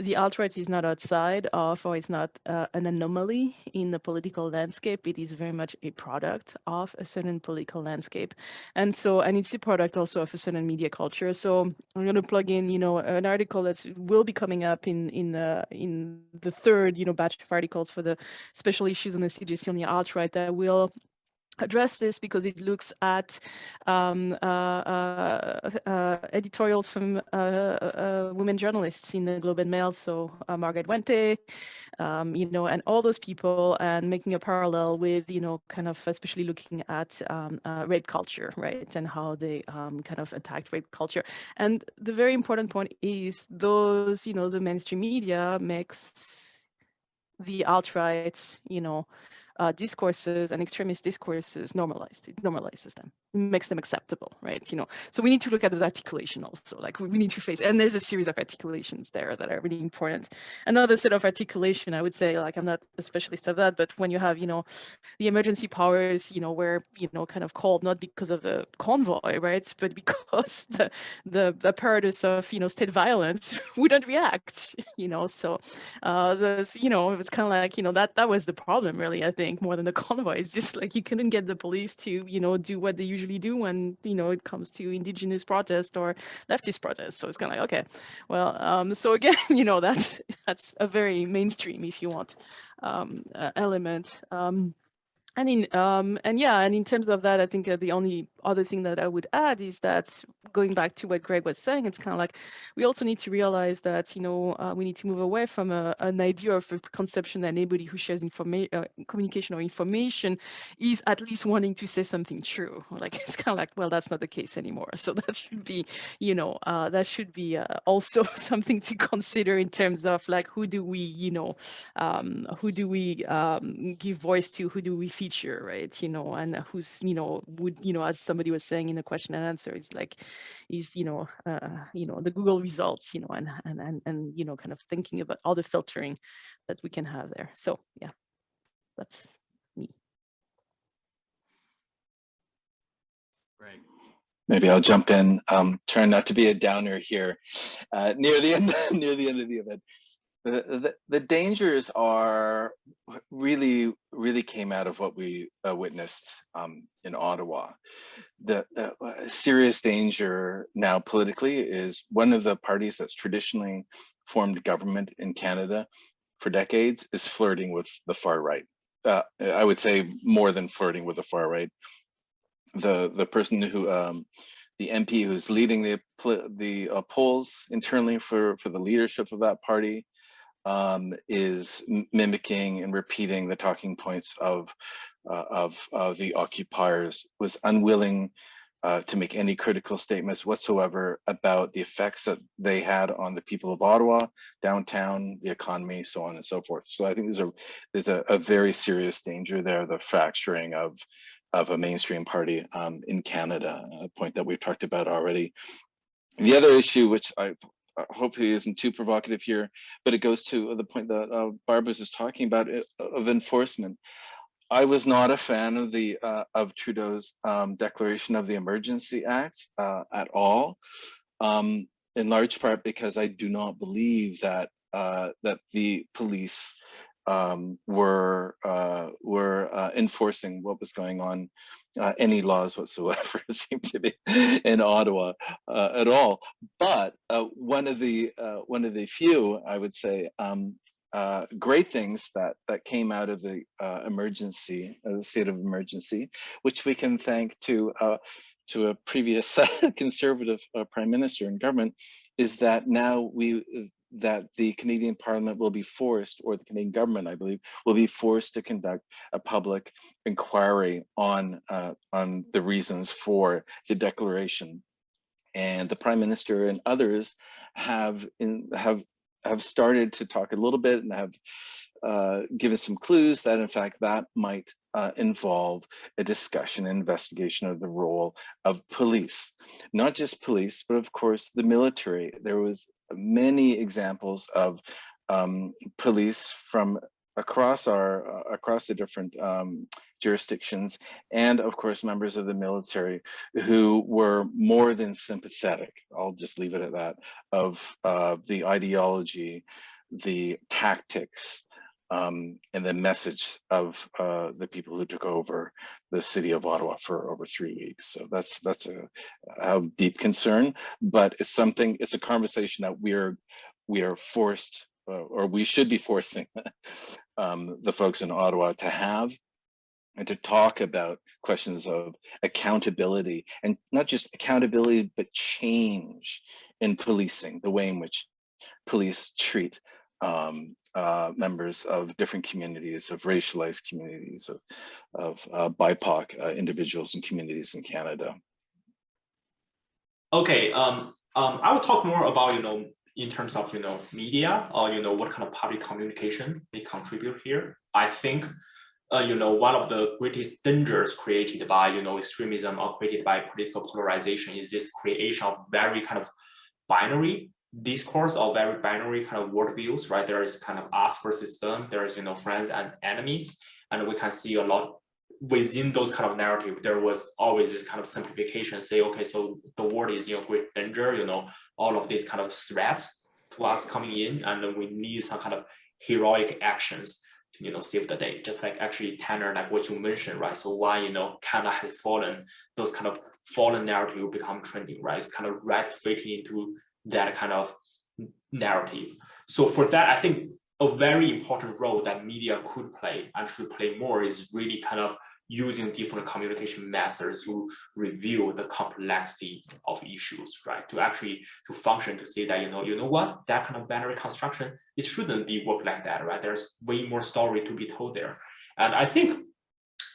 D: the alt-right is not outside of, or it's not an anomaly in the political landscape. It is very much a product of a certain political landscape. And it's a product also of a certain media culture. So I'm going to plug in, an article that will be coming up in the third, batch of articles for the special issues on the CJC on the alt-right that will address this, because it looks at editorials from women journalists in the Globe and Mail, so Margaret Wente, and all those people, and making a parallel with, kind of especially looking at rape culture, right, and how they kind of attacked rape culture. And the very important point is those, the mainstream media makes the alt-right, discourses and extremist discourses normalized. It normalizes them, it makes them acceptable, right? So we need to look at those articulations also. Like, we need to face, and there's a series of articulations there that are really important. Another set of articulation, I would say, like, I'm not a specialist of that, but when you have, the emergency powers, were, kind of called not because of the convoy, right, but because the apparatus of, state violence wouldn't react, so there's, it was kind of like, that was the problem, really, I think, more than the convoy. It's just like you couldn't get the police to, do what they usually do when, it comes to indigenous protest or leftist protest. So it's kind of like, okay, well, so again, that's a very mainstream, if you want, element. And in terms of that, I think the only other thing that I would add is that, going back to what Greg was saying, it's kind of like we also need to realize that we need to move away from an idea of a conception that anybody who shares communication or information is at least wanting to say something true. Like, it's kind of like, well, that's not the case anymore. So that should be also something to consider in terms of, like, who do we give voice to, who do we feature, right? And who's would, as somebody was saying in the question and answer, it's like, is the Google results, and kind of thinking about all the filtering that we can have there. So yeah, that's me.
B: Right.
E: Maybe I'll jump in. Trying not to be a downer here. Near the end of the event, the dangers are really really came out of what we witnessed in Ottawa. The serious danger now politically is one of the parties that's traditionally formed government in Canada for decades is flirting with the far right. I would say more than flirting with the far right. The person who, the MP who's leading the polls internally for the leadership of that party is mimicking and repeating the talking points of the occupiers, was unwilling to make any critical statements whatsoever about the effects that they had on the people of Ottawa, downtown, the economy, so on and so forth. So I think there's a very serious danger there, the fracturing of a mainstream party in Canada, a point that we've talked about already. The other issue, which I hopefully isn't too provocative here, but it goes to the point that Barbara was talking about of enforcement. I was not a fan of Trudeau's declaration of the Emergency Act at all, in large part because I do not believe that that the police were enforcing what was going on, any laws whatsoever seem to be in Ottawa at all. But one of the few, I would say, great things that came out of the emergency, the state of emergency, which we can thank to a previous conservative prime minister and government, is that now that the Canadian Parliament will be forced, or the Canadian government, I believe, will be forced to conduct a public inquiry on the reasons for the declaration. And the Prime Minister and others have started to talk a little bit and have given some clues that in fact that might involve a discussion and investigation of the role of police. Not just police, but of course the military. There was many examples of police from across the different jurisdictions, and of course members of the military who were more than sympathetic, I'll just leave it at that, of the ideology, the tactics, and the message of the people who took over the city of Ottawa for over 3 weeks. So that's a deep concern, but it's a conversation that we are forced, or we should be forcing the folks in Ottawa to have, and to talk about questions of accountability, and not just accountability, but change in policing, the way in which police treat members of different communities, of racialized communities, of BIPOC individuals and communities in Canada.
F: Okay, I will talk more about, in terms of, media, or, what kind of public communication they contribute here. I think, one of the greatest dangers created by, extremism or created by political polarization is this creation of very kind of binary discourse, or very binary kind of worldviews, right? There is kind of us versus them, there is, friends and enemies, and we can see a lot within those kind of narrative. There was always this kind of simplification, say, okay, so the world is in great danger, all of these kind of threats to us coming in, and we need some kind of heroic actions to, save the day. Just like actually Tanner, like what you mentioned, right? So why, Canada has fallen, those kind of fallen narrative will become trending, right? It's kind of right fitting into that kind of narrative. So for that, I think a very important role that media could play and should play more is really kind of using different communication methods to reveal the complexity of issues, right? To function, to say that, you know what, that kind of binary construction, it shouldn't be work like that, right? There's way more story to be told there. And I think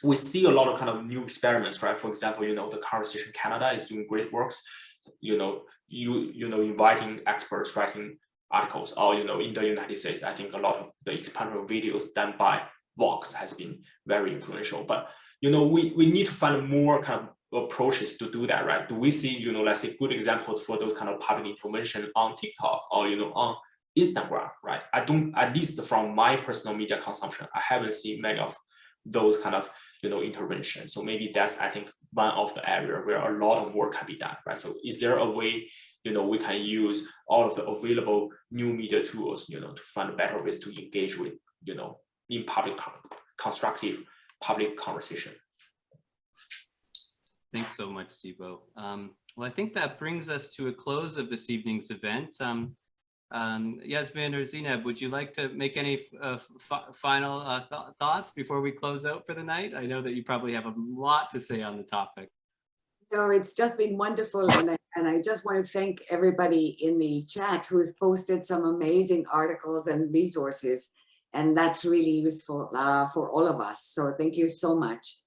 F: we see a lot of kind of new experiments, right? For example, the Conversation Canada is doing great works, inviting experts writing articles, or, in the United States, I think a lot of the experimental videos done by Vox has been very influential. But, we need to find more kind of approaches to do that, right? Do we see, let's say good examples for those kind of public intervention on TikTok, or, on Instagram, right? I don't, at least from my personal media consumption, I haven't seen many of those kind of, interventions. So maybe that's, I think, one of the area where a lot of work can be done, right? So is there a way, we can use all of the available new media tools, to find better ways to engage with, in public constructive public conversation.
B: Thanks so much, Sibo. Well, I think that brings us to a close of this evening's event. Yasmin or Zineb, would you like to make any final thoughts before we close out for the night? I know that you probably have a lot to say on the topic.
G: No, it's just been wonderful, and I just want to thank everybody in the chat who has posted some amazing articles and resources, and that's really useful for all of us. So thank you so much.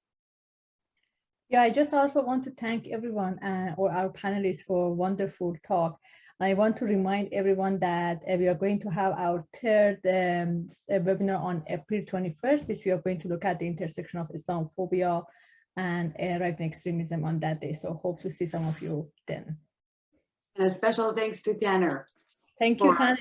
A: Yeah, I just also want to thank everyone or our panelists for a wonderful talk. I want to remind everyone that we are going to have our third webinar on April 21st, which we are going to look at the intersection of Islamophobia and right-wing extremism on that day. So hope to see some of you then.
G: And a special thanks to Tanner.
A: Thank you, Tanner.